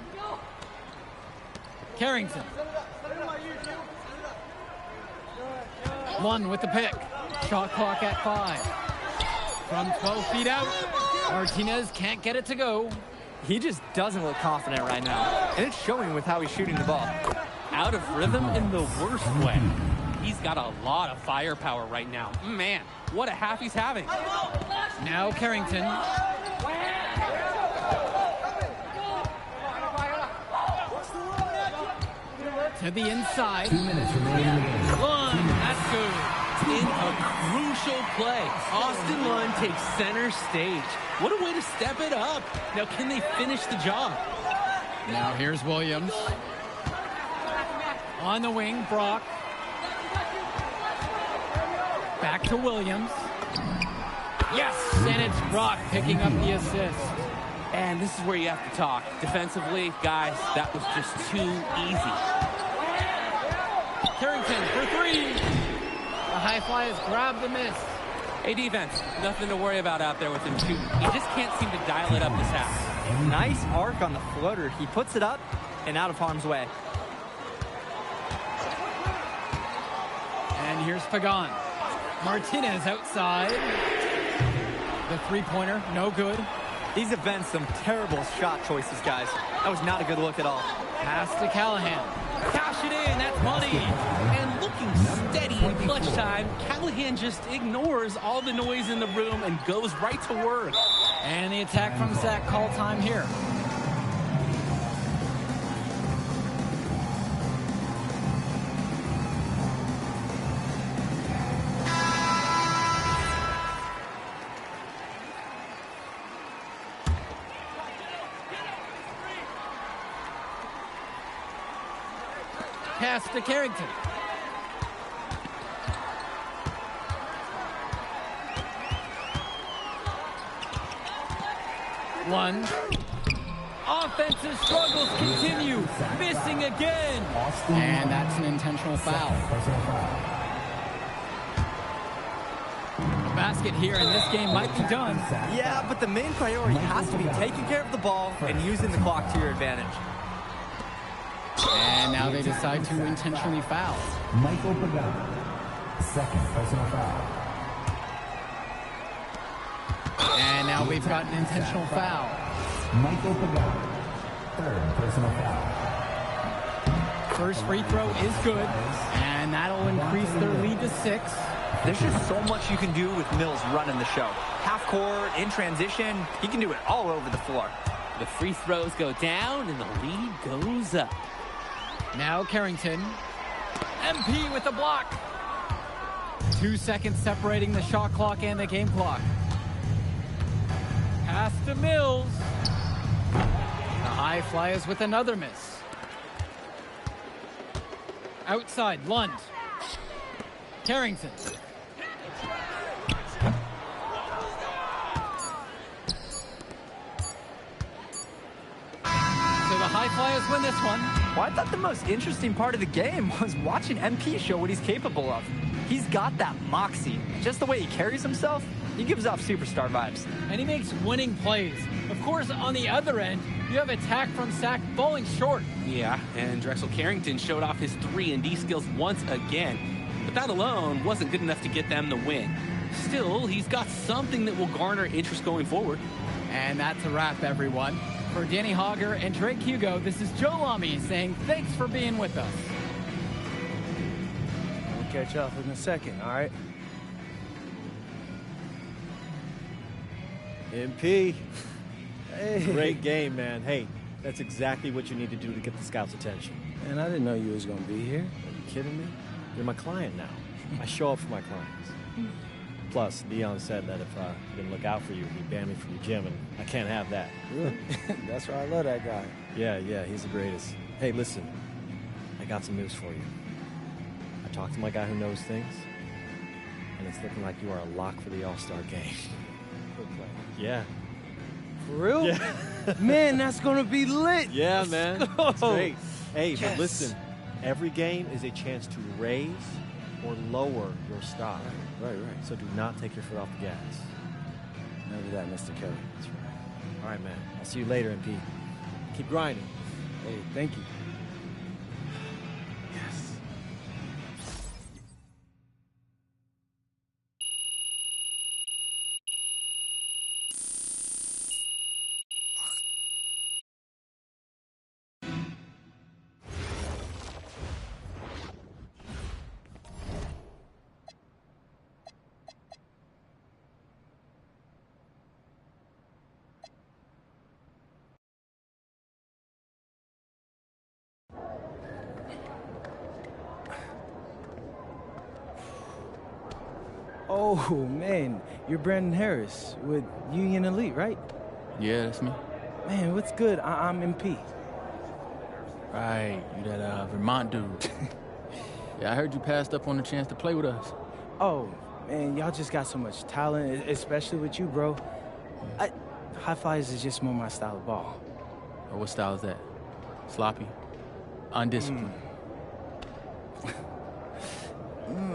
Carrington. Lund with the pick. Shot clock at 5. From 12 feet out, Martinez can't get it to go. He just doesn't look confident right now. And it's showing with how he's shooting the ball. Out of rhythm in the worst way. He's got a lot of firepower right now. Man, what a half he's having. Now Carrington. To the inside. 2 minutes remaining in the game. Lund, that's good. In a crucial play, Austin Lund takes center stage. What a way to step it up. Now, can they finish the job? Now here's Williams. On the wing, Brock. Back to Williams. Yes, and it's Brock picking up the assist. And this is where you have to talk. Defensively, guys, that was just too easy. Carrington for 3. The High Flyers grab the miss. Hey, defense, nothing to worry about out there with him shooting. He just can't seem to dial it up this half. Nice arc on the floater. He puts it up and out of harm's way. And here's Pagan. Martinez outside. The three-pointer, no good. These have been some terrible shot choices, guys. That was not a good look at all. Pass to Callahan. Cash it in, that's money. And looking steady in clutch time, Callahan just ignores all the noise in the room and goes right to work. And the attack from Sack call time here. Pass to Carrington. One. Offensive struggles continue. Missing again. And that's an intentional foul. The basket here in this game might be done. Yeah, but the main priority has to be taking care of the ball and using the clock to your advantage. And now they decide to intentionally foul. Michael Pagano, second personal foul. And now we've got an intentional foul. Michael Pagano, third personal foul. First free throw is good, and that'll increase their lead to 6. There's just so much you can do with Mills running the show. Half court, in transition, he can do it all over the floor. The free throws go down and the lead goes up. Now Carrington. MP with the block. 2 seconds separating the shot clock and the game clock. Pass to Mills. The high flyers with another miss. Outside, Lund. Carrington. So the high flyers win this one. Well, I thought the most interesting part of the game was watching MP show what he's capable of. He's got that moxie. Just the way he carries himself, he gives off superstar vibes. And he makes winning plays. Of course, on the other end, you have attack from Sack falling short. Yeah, and Drexel Carrington showed off his 3-and-D skills once again. But that alone wasn't good enough to get them the win. Still, he's got something that will garner interest going forward. And that's a wrap, everyone. For Danny Hogger and Drake Hugo, this is Joe Lamy saying thanks for being with us. We'll catch up in a second, all right? MP. Hey. Great game, man. Hey, that's exactly what you need to do to get the scouts' attention. Man, I didn't know you was gonna be here. Are you kidding me? You're my client now. I show up for my clients. Plus, Dion said that if I didn't look out for you, he'd ban me from the gym, and I can't have that. Really? That's why I love that guy. Yeah, he's the greatest. Hey, listen, I got some news for you. I talked to my guy who knows things, and it's looking like you are a lock for the All-Star game. Yeah. For real? Yeah. Man, that's gonna be lit. Yeah, man. It's great. Hey, Yes. but listen, every game is a chance to raise or lower your stock. Right. So do not take your foot off the gas. Never that, Mr. Kelly. That's right. All right, man. I'll see you later, MP. Keep grinding. Hey, thank you. Yes. Oh, man, you're Brandon Harris with Union Elite, right? Yeah, that's me. Man, what's good? I'm MP. Right, you that Vermont dude. Yeah, I heard you passed up on the chance to play with us. Oh, man, y'all just got so much talent, especially with you, bro. High flyers is just more my style of ball. Or what style is that? Sloppy? Undisciplined?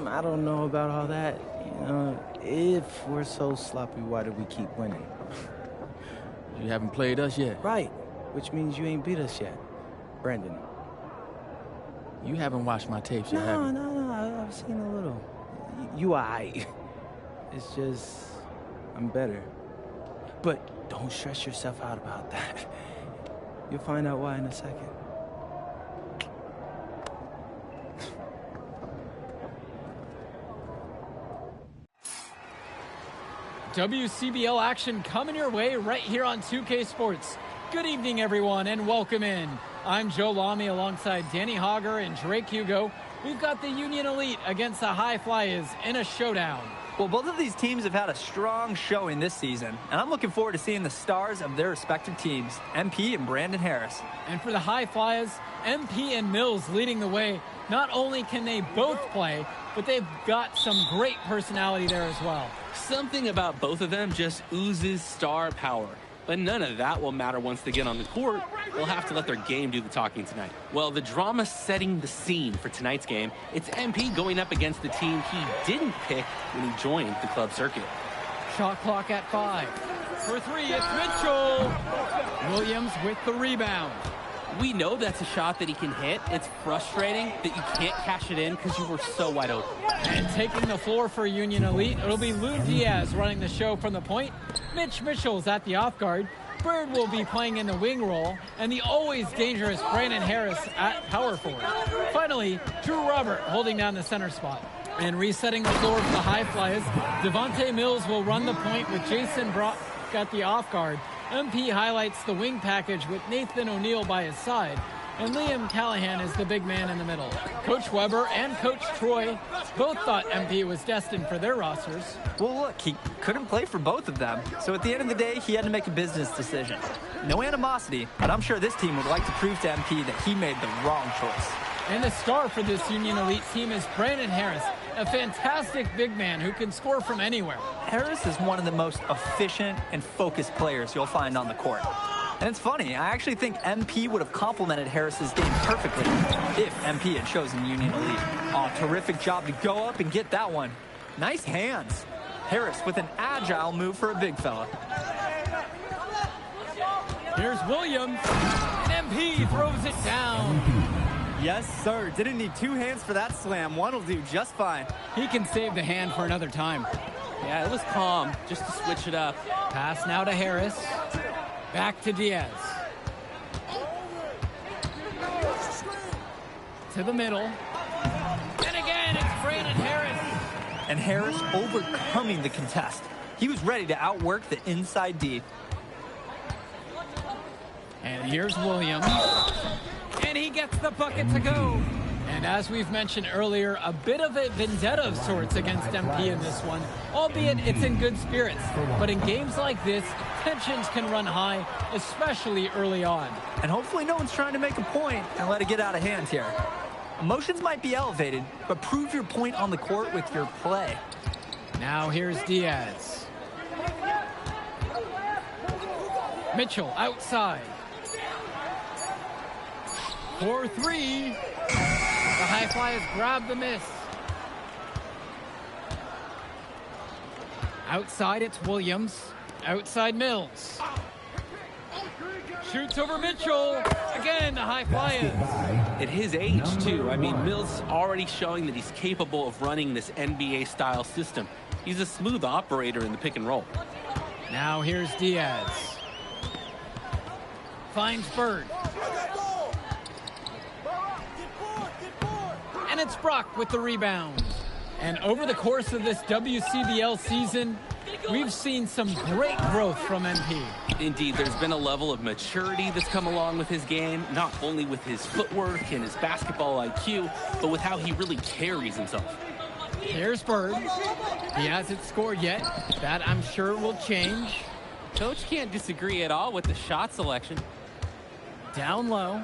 I don't know about all that. You know, if we're so sloppy, why do we keep winning? You haven't played us yet. Right, which means you ain't beat us yet. Brandon. You haven't watched my tapes yet, have you? No, I've seen a little. You aight. It's just, I'm better. But don't stress yourself out about that. You'll find out why in a second. WCBL action coming your way right here on 2K Sports. Good evening, everyone, and welcome in. I'm Joe Lamy alongside Danny Hogger and Drake Hugo. We've got the Union Elite against the High Flyers in a showdown. Well, both of these teams have had a strong showing this season, and I'm looking forward to seeing the stars of their respective teams, MP and Brandon Harris. And for the High Flyers, MP and Mills leading the way. Not only can they both play, but they've got some great personality there as well. Something about both of them just oozes star power. But none of that will matter once they get on the court. They'll have to let their game do the talking tonight. Well, the drama setting the scene for tonight's game, it's MP going up against the team he didn't pick when he joined the club circuit. Shot clock at 5. For 3, it's Mitchell. Williams with the rebound. We know that's a shot that he can hit. It's frustrating that you can't cash it in because you were so wide open. And taking the floor for Union Elite, it'll be Lou Diaz running the show from the point. Mitch Mitchell's at the off guard. Bird will be playing in the wing role, and the always dangerous Brandon Harris at power forward. Finally, Drew Robert holding down the center spot. And resetting the floor for the High Flyers, Devontae Mills will run the point with Jason Brock at the off guard. MP highlights the wing package with Nathan O'Neill by his side, and Liam Callahan is the big man in the middle. Coach Weber and Coach Troy both thought MP was destined for their rosters. Well, look, he couldn't play for both of them, so at the end of the day, he had to make a business decision. No animosity, but I'm sure this team would like to prove to MP that he made the wrong choice. And the star for this Union Elite team is Brandon Harris, a fantastic big man who can score from anywhere. Harris is one of the most efficient and focused players you'll find on the court. And it's funny, I actually think MP would have complemented Harris's game perfectly if MP had chosen Union Elite. Oh, terrific job to go up and get that one. Nice hands. Harris with an agile move for a big fella. Here's Williams, and MP throws it down. Yes, sir. Didn't need 2 hands for that slam. One will do just fine. He can save the hand for another time. Yeah, it was calm, just to switch it up. Pass now to Harris. Back to Diaz. To the middle. And again, it's Brandon Harris. And Harris overcoming the contest. He was ready to outwork the inside D. And here's Williams. And he gets the bucket to go. And as we've mentioned earlier, a bit of a vendetta of sorts against MP in this one, albeit it's in good spirits. But in games like this, tensions can run high, especially early on. And hopefully no one's trying to make a point and let it get out of hand here. Emotions might be elevated, but prove your point on the court with your play. Now here's Diaz. Mitchell outside. 4-3. The High Flyers grab the miss. Outside, it's Williams. Outside, Mills. Shoots over Mitchell. Again, the High Flyers. At his age, too. I mean, Mills already showing that he's capable of running this NBA-style system. He's a smooth operator in the pick and roll. Now here's Diaz. Finds Bird. And it's Brock with the rebound. And over the course of this WCBL season, we've seen some great growth from MP. Indeed, there's been a level of maturity that's come along with his game, not only with his footwork and his basketball IQ, but with how he really carries himself. Here's Bird. He hasn't scored yet. That, I'm sure, will change. Coach can't disagree at all with the shot selection. Down low.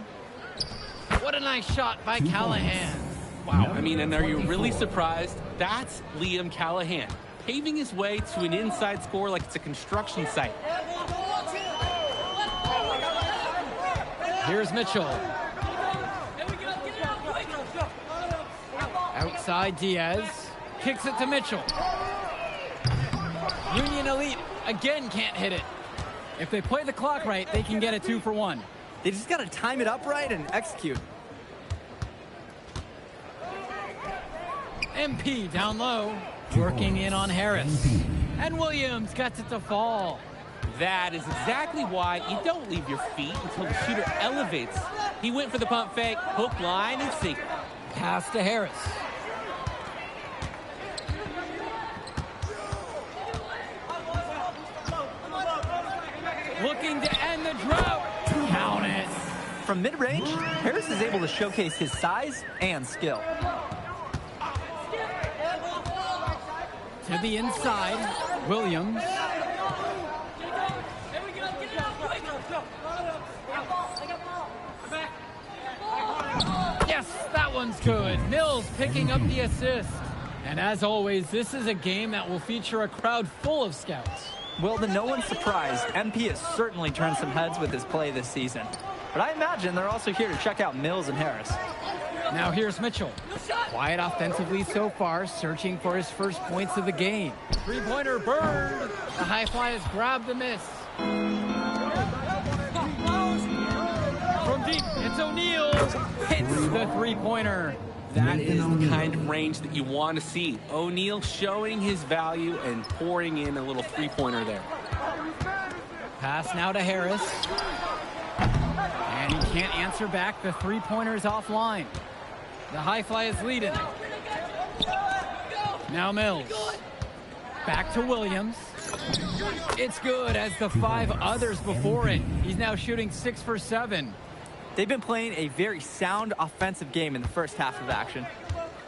What a nice shot by Callahan. Wow, I mean, and are you really surprised? That's Liam Callahan, paving his way to an inside score like it's a construction site. Here's Mitchell. Outside Diaz. Kicks it to Mitchell. Union Elite again can't hit it. If they play the clock right, they can get a 2 for 1. They just got to time it up right and execute. MP down low, working in on Harris. And Williams gets it to fall. That is exactly why you don't leave your feet until the shooter elevates. He went for the pump fake, hook, line, and sinker. Pass to Harris. Looking to end the drought. Count it. From mid-range, Harris is able to showcase his size and skill. To the inside, Williams. Yes, that one's good. Mills picking up the assist. And as always, this is a game that will feature a crowd full of scouts. Well, to no one's surprise, MP has certainly turned some heads with his play this season. But I imagine they're also here to check out Mills and Harris. Now here's Mitchell. Quiet offensively so far, searching for his first points of the game. Three-pointer Bird. The high fly has grabbed the miss. From deep, it's O'Neal. Hits the three-pointer. That is the kind of range that you want to see. O'Neal showing his value and pouring in a little three-pointer there. Pass now to Harris. And he can't answer back. The three-pointer is offline. The high fly is leading. Now Mills. Back to Williams. It's good as the 5 others before it. He's now shooting 6 for 7. They've been playing a very sound offensive game in the first half of action.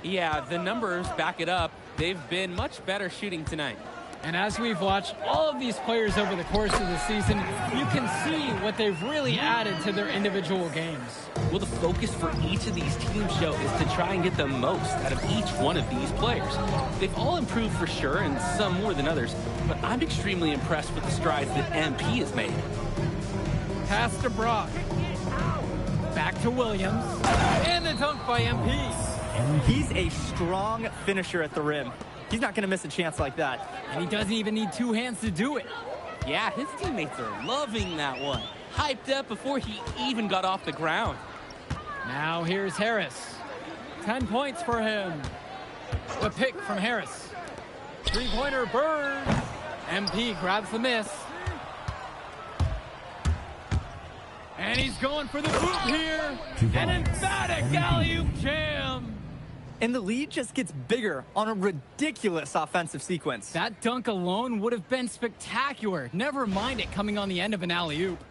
Yeah, the numbers back it up. They've been much better shooting tonight. And as we've watched all of these players over the course of the season, you can see what they've really added to their individual games. Well, the focus for each of these teams show is to try and get the most out of each one of these players. They've all improved for sure, and some more than others, but I'm extremely impressed with the strides that MP has made. Pass to Brock. Back to Williams. And the dunk by MP. He's a strong finisher at the rim. He's not going to miss a chance like that. And he doesn't even need 2 hands to do it. Yeah, his teammates are loving that one. Hyped up before he even got off the ground. Now here's Harris. 10 points for him. The pick from Harris. Three-pointer Bird. MP grabs the miss. And he's going for the hoop here. An emphatic alley-oop jam. And the lead just gets bigger on a ridiculous offensive sequence. That dunk alone would have been spectacular. Never mind it coming on the end of an alley-oop.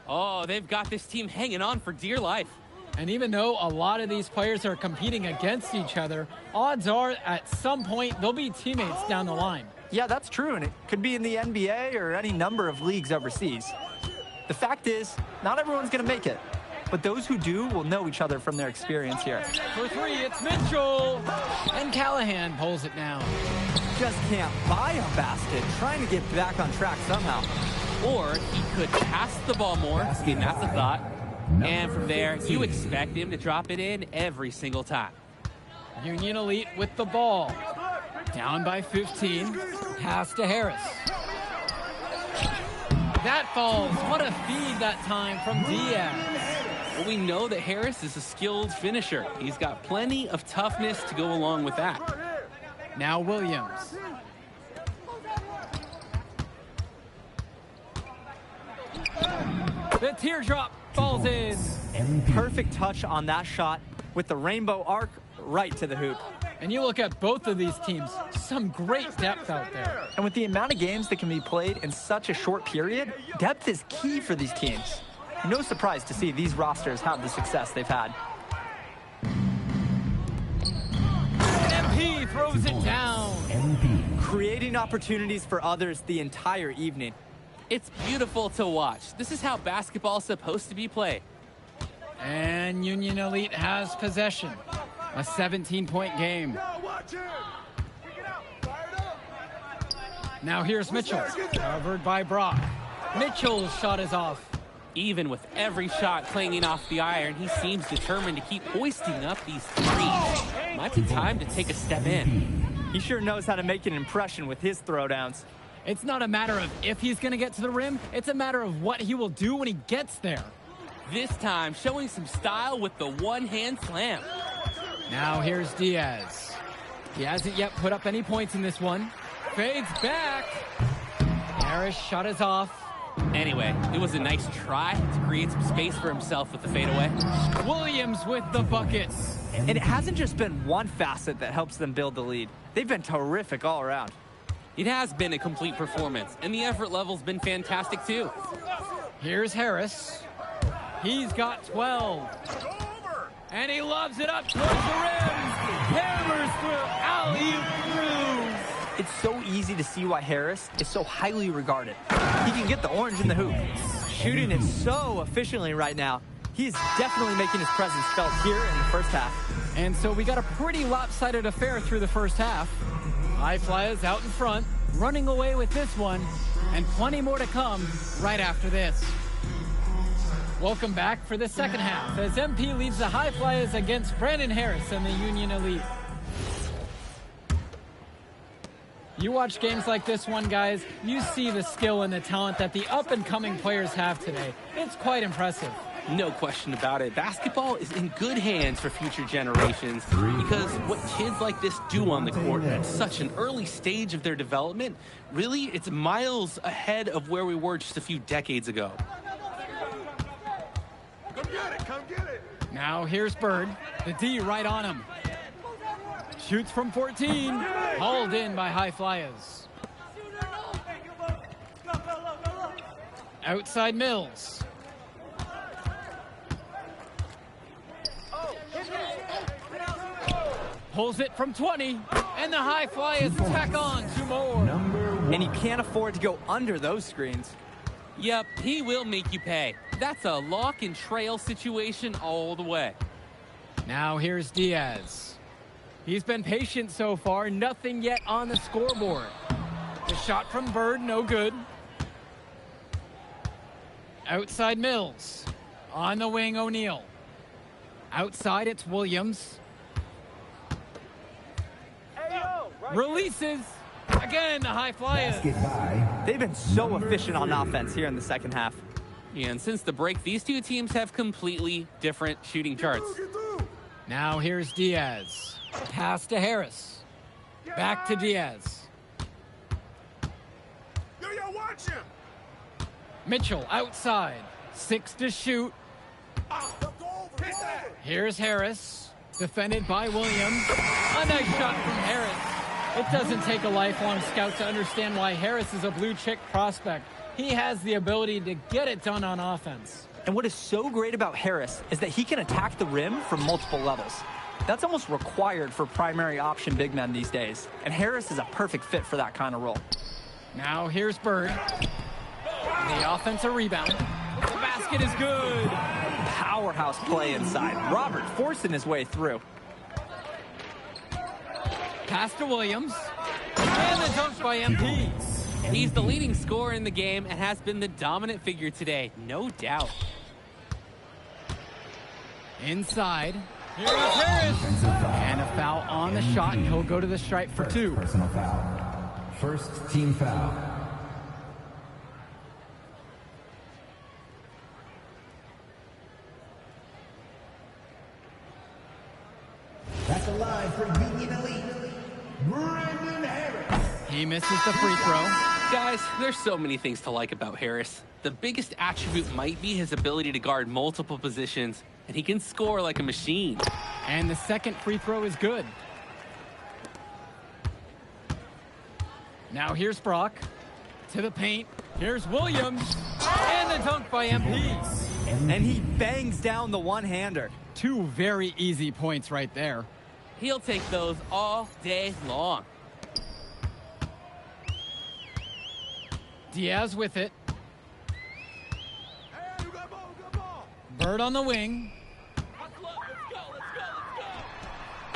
Oh, they've got this team hanging on for dear life. And even though a lot of these players are competing against each other, odds are at some point they'll be teammates down the line. Yeah, that's true, and it could be in the NBA or any number of leagues overseas. The fact is, not everyone's going to make it. But those who do will know each other from their experience here. For 3, it's Mitchell. And Callahan pulls it down. Just can't buy a basket, trying to get back on track somehow. Or he could pass the ball more. I mean, that's a thought. And from there, you expect him to drop it in every single time. Union Elite with the ball. Down by 15. Pass to Harris. That falls. What a feed that time from Diaz. Well, we know that Harris is a skilled finisher. He's got plenty of toughness to go along with that. Now Williams. The teardrop falls in. Perfect touch on that shot with the rainbow arc right to the hoop. And you look at both of these teams, some great depth out there. And with the amount of games that can be played in such a short period, depth is key for these teams. No surprise to see these rosters have the success they've had. MP throws it down. Creating opportunities for others the entire evening. It's beautiful to watch. This is how basketball's supposed to be played. And Union Elite has possession. A 17-point game. Now here's Mitchell. Covered by Brock. Mitchell's shot is off. Even with every shot clanging off the iron, he seems determined to keep hoisting up these threes. Might be time to take a step in. He sure knows how to make an impression with his throwdowns. It's not a matter of if he's going to get to the rim. It's a matter of what he will do when he gets there. This time, showing some style with the one-hand slam. Now here's Diaz. He hasn't yet put up any points in this one. Fades back. Harris shot is off. Anyway, it was a nice try to create some space for himself with the fadeaway. Williams with the bucket. And it hasn't just been one facet that helps them build the lead. They've been terrific all around. It has been a complete performance, and the effort level's been fantastic too. Here's Harris. He's got 12. And he loves it up towards the rim. Hammers through. Alley-oop through. It's so easy to see why Harris is so highly regarded. He can get the orange in the hoop. Shooting it so efficiently right now. He's definitely making his presence felt here in the first half. And so we got a pretty lopsided affair through the first half. High Flyers out in front, running away with this one, and plenty more to come right after this. Welcome back for the second half as MP leads the High Flyers against Brandon Harris and the Union Elite. You watch games like this one, guys, you see the skill and the talent that the up-and-coming players have today. It's quite impressive. No question about it. Basketball is in good hands for future generations because what kids like this do on the court at such an early stage of their development, really, it's miles ahead of where we were just a few decades ago. Come get it. Now here's Bird, the D right on him. Shoots from 14, hauled in by High Flyers. Outside Mills. Pulls it from 20, and the High Flyers tack on 2 more. And he can't afford to go under those screens. Yep, he will make you pay. That's a lock and trail situation all the way. Now here's Diaz. He's been patient so far, nothing yet on the scoreboard. The shot from Bird, no good. Outside Mills. On the wing, O'Neal. Outside, it's Williams. Releases. Again, the High Flyers. They've been so efficient on offense here in the second half. Yeah, and since the break, these two teams have completely different shooting charts. Now here's Diaz. Pass to Harris. Back to Diaz. Watch him. Mitchell outside. 6 to shoot. Here's Harris. Defended by Williams. A nice shot from Harris. It doesn't take a lifelong scout to understand why Harris is a blue-chip prospect. He has the ability to get it done on offense. And what is so great about Harris is that he can attack the rim from multiple levels. That's almost required for primary option big men these days. And Harris is a perfect fit for that kind of role. Now here's Bird. The offensive rebound. The basket is good. Powerhouse play inside. Robert forcing his way through. Pass to Williams. And the dunk by MP. He's the leading scorer in the game and has been the dominant figure today, no doubt. Inside. Here's Harris. And a foul on the shot. He'll go to the stripe for 2. Personal foul. First team foul. That's a line for Union Elite. Brandon Harris. He misses the free throw. Guys, there's so many things to like about Harris. The biggest attribute might be his ability to guard multiple positions, and he can score like a machine. And the second free throw is good. Now here's Brock. To the paint. Here's Williams. And the dunk by MP. And he bangs down the one-hander. 2 very easy points right there. He'll take those all day long. Diaz with it. Bird on the wing.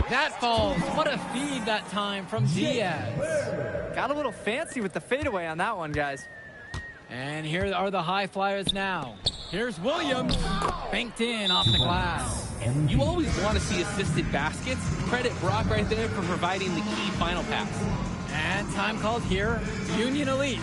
That falls. What a feed that time from Diaz. Got a little fancy with the fadeaway on that one, guys. And here are the High Flyers now. Here's Williams. Banked in off the glass. You always want to see assisted baskets. Credit Brock right there for providing the key final pass. And time called here. Union Elite.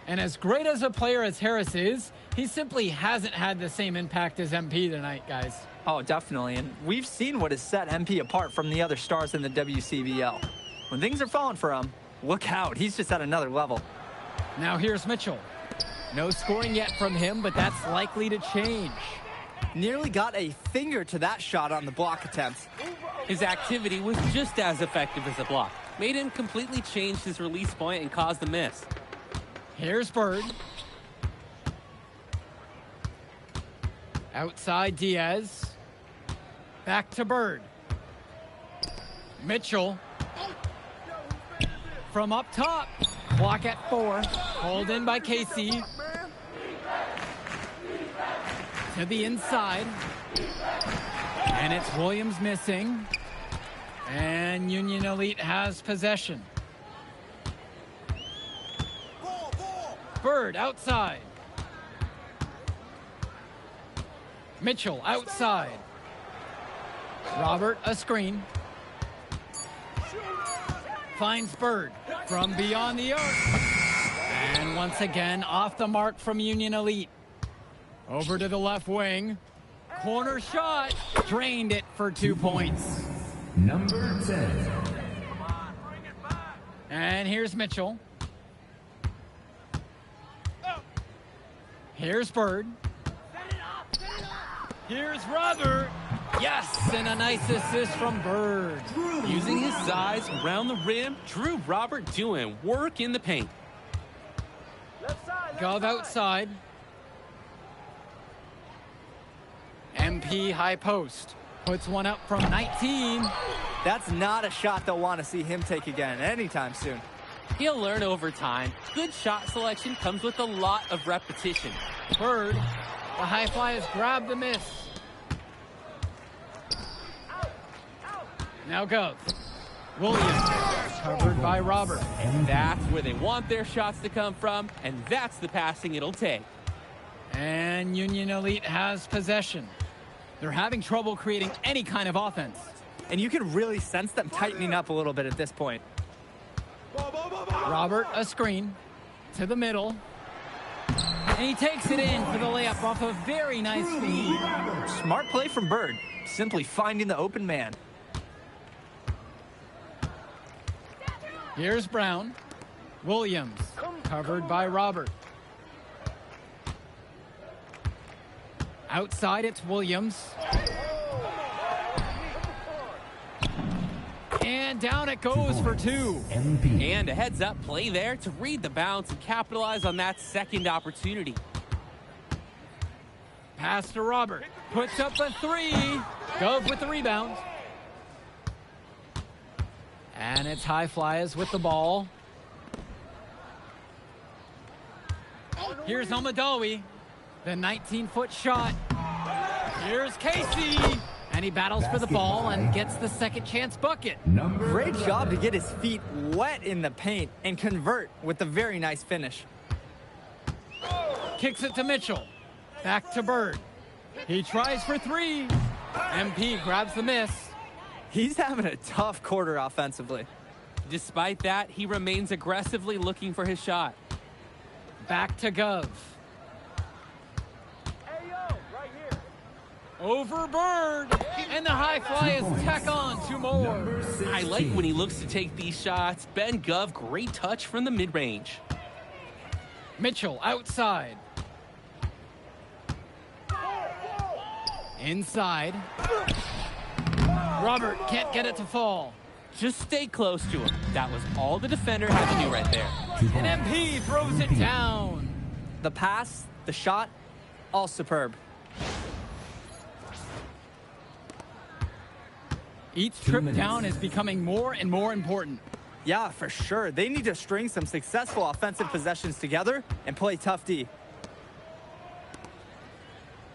And as great as a player as Harris is, he simply hasn't had the same impact as MP tonight, guys. Oh, definitely. And we've seen what has set MP apart from the other stars in the WCBL. When things are falling for him, look out. He's just at another level. Now here's Mitchell. No scoring yet from him, but that's likely to change. Nearly got a finger to that shot on the block attempt. His activity was just as effective as a block. Made him completely change his release point and caused the miss. Here's Bird. Outside Diaz. Back to Bird. Mitchell. From up top. Block at 4. Hauled in by Casey. To the inside. And it's Williams missing. And Union Elite has possession. Bird outside. Mitchell outside. Robert a screen. Finds Bird from beyond the arc. And once again off the mark from Union Elite. Over to the left wing. Corner shot. Drained it for 2 points. Number 10. And here's Mitchell. Here's Bird. Here's Robert. Yes, and a nice assist from Bird. Using his size around the rim, Drew Robert doing work in the paint. Gov outside. MP high post. Puts one up from 19. That's not a shot they'll want to see him take again anytime soon. He'll learn over time. Good shot selection comes with a lot of repetition. Bird. The high fly has grabbed the miss. Now Gov. Williams. Covered by Robert. That's where they want their shots to come from, and that's the passing it'll take. And Union Elite has possession. They're having trouble creating any kind of offense. And you can really sense them tightening up a little bit at this point. Robert, a screen to the middle. And he takes it in for the layup off a very nice feed. Smart play from Bird, simply finding the open man. Here's Brown. Williams, covered by Robert. Outside, it's Williams. And down it goes for 2. And a heads-up play there to read the bounce and capitalize on that second opportunity. Pass to Robert. Puts up a 3. Gov with the rebound. And it's High Flyers with the ball. Here's Omadawi. The 19-foot shot. Here's Casey. And he battles for the ball and gets the second chance bucket. Great job to get his feet wet in the paint and convert with a very nice finish. Kicks it to Mitchell. Back to Bird. He tries for 3. MP grabs the miss. He's having a tough quarter offensively. Despite that, he remains aggressively looking for his shot. Back to Gov. Over Bird, and the high fly is tack on 2 more. I like when he looks to take these shots. Ben Gov, great touch from the mid-range. Mitchell outside. Inside. Robert can't get it to fall. Just stay close to him. That was all the defender had to do right there. And MP throws it down. The pass, the shot, all superb. Each trip down is becoming more and more important. Yeah, for sure. They need to string some successful offensive possessions together and play tough D.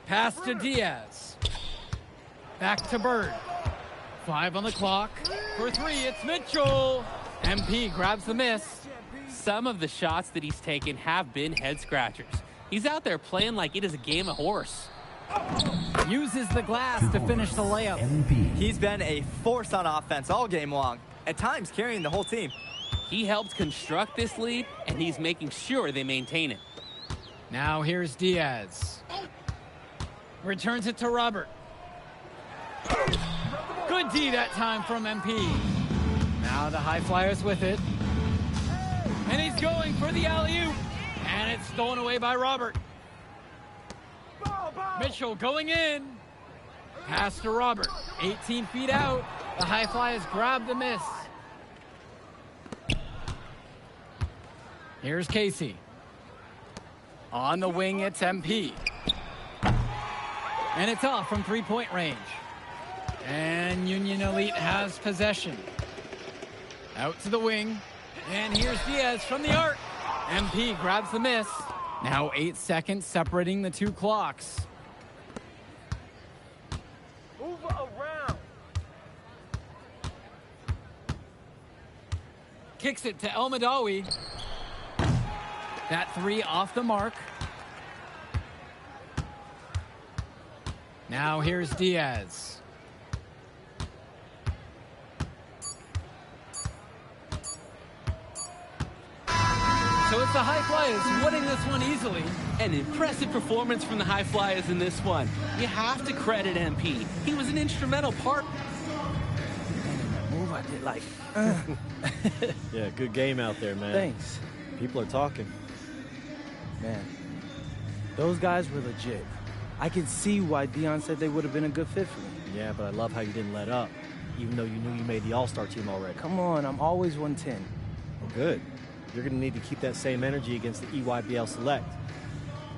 Pass to Diaz. Back to Bird. 5 on the clock. For 3, it's Mitchell. MP grabs the miss. Some of the shots that he's taken have been head scratchers. He's out there playing like it is a game of horse. Uses the glass to finish the layup. He's been a force on offense all game long, at times carrying the whole team. He helped construct this lead, and he's making sure they maintain it. Now here's Diaz. Returns it to Robert. Good D that time from MP. Now the high flyers with it. And he's going for the alley-oop. And it's stolen away by Robert. Mitchell going in. Pass to Robert. 18 feet out. The high flyers grab the miss. Here's Casey. On the wing, it's MP. And it's off from three-point range. And Union Elite has possession. Out to the wing. And here's Diaz from the arc. MP grabs the miss. Now 8 seconds separating the two clocks. Move around. Kicks it to El Madawi. That three off the mark. Now here's Diaz. So it's the High Flyers winning this one easily. An impressive performance from the High Flyers in this one. You have to credit MP. He was an instrumental part. Move, I did like. Yeah, good game out there, man. Thanks. People are talking. Man, those guys were legit. I can see why Dion said they would have been a good fit for me. Yeah, but I love how you didn't let up, even though you knew you made the All-Star team already. Come on, I'm always 110. Well, good. You're going to need to keep that same energy against the EYBL Select,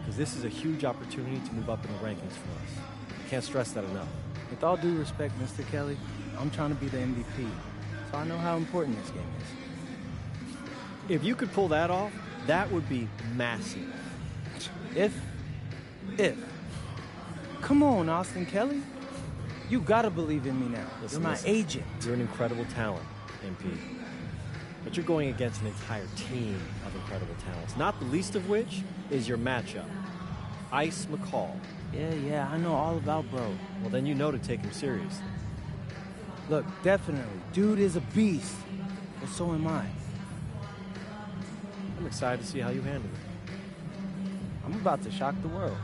because this is a huge opportunity to move up in the rankings for us. I can't stress that enough. With all due respect, Mr. Kelly, I'm trying to be the MVP, so I know how important this game is. If you could pull that off, that would be massive. If. Come on, Austin Kelly. You gotta believe in me now. Listen, You're my agent. You're an incredible talent, MP. But you're going against an entire team of incredible talents, not the least of which is your matchup, Ice McCall. Yeah, I know all about bro. Well, then you know to take him seriously. Look, definitely. Dude is a beast. But so am I. I'm excited to see how you handle it. I'm about to shock the world.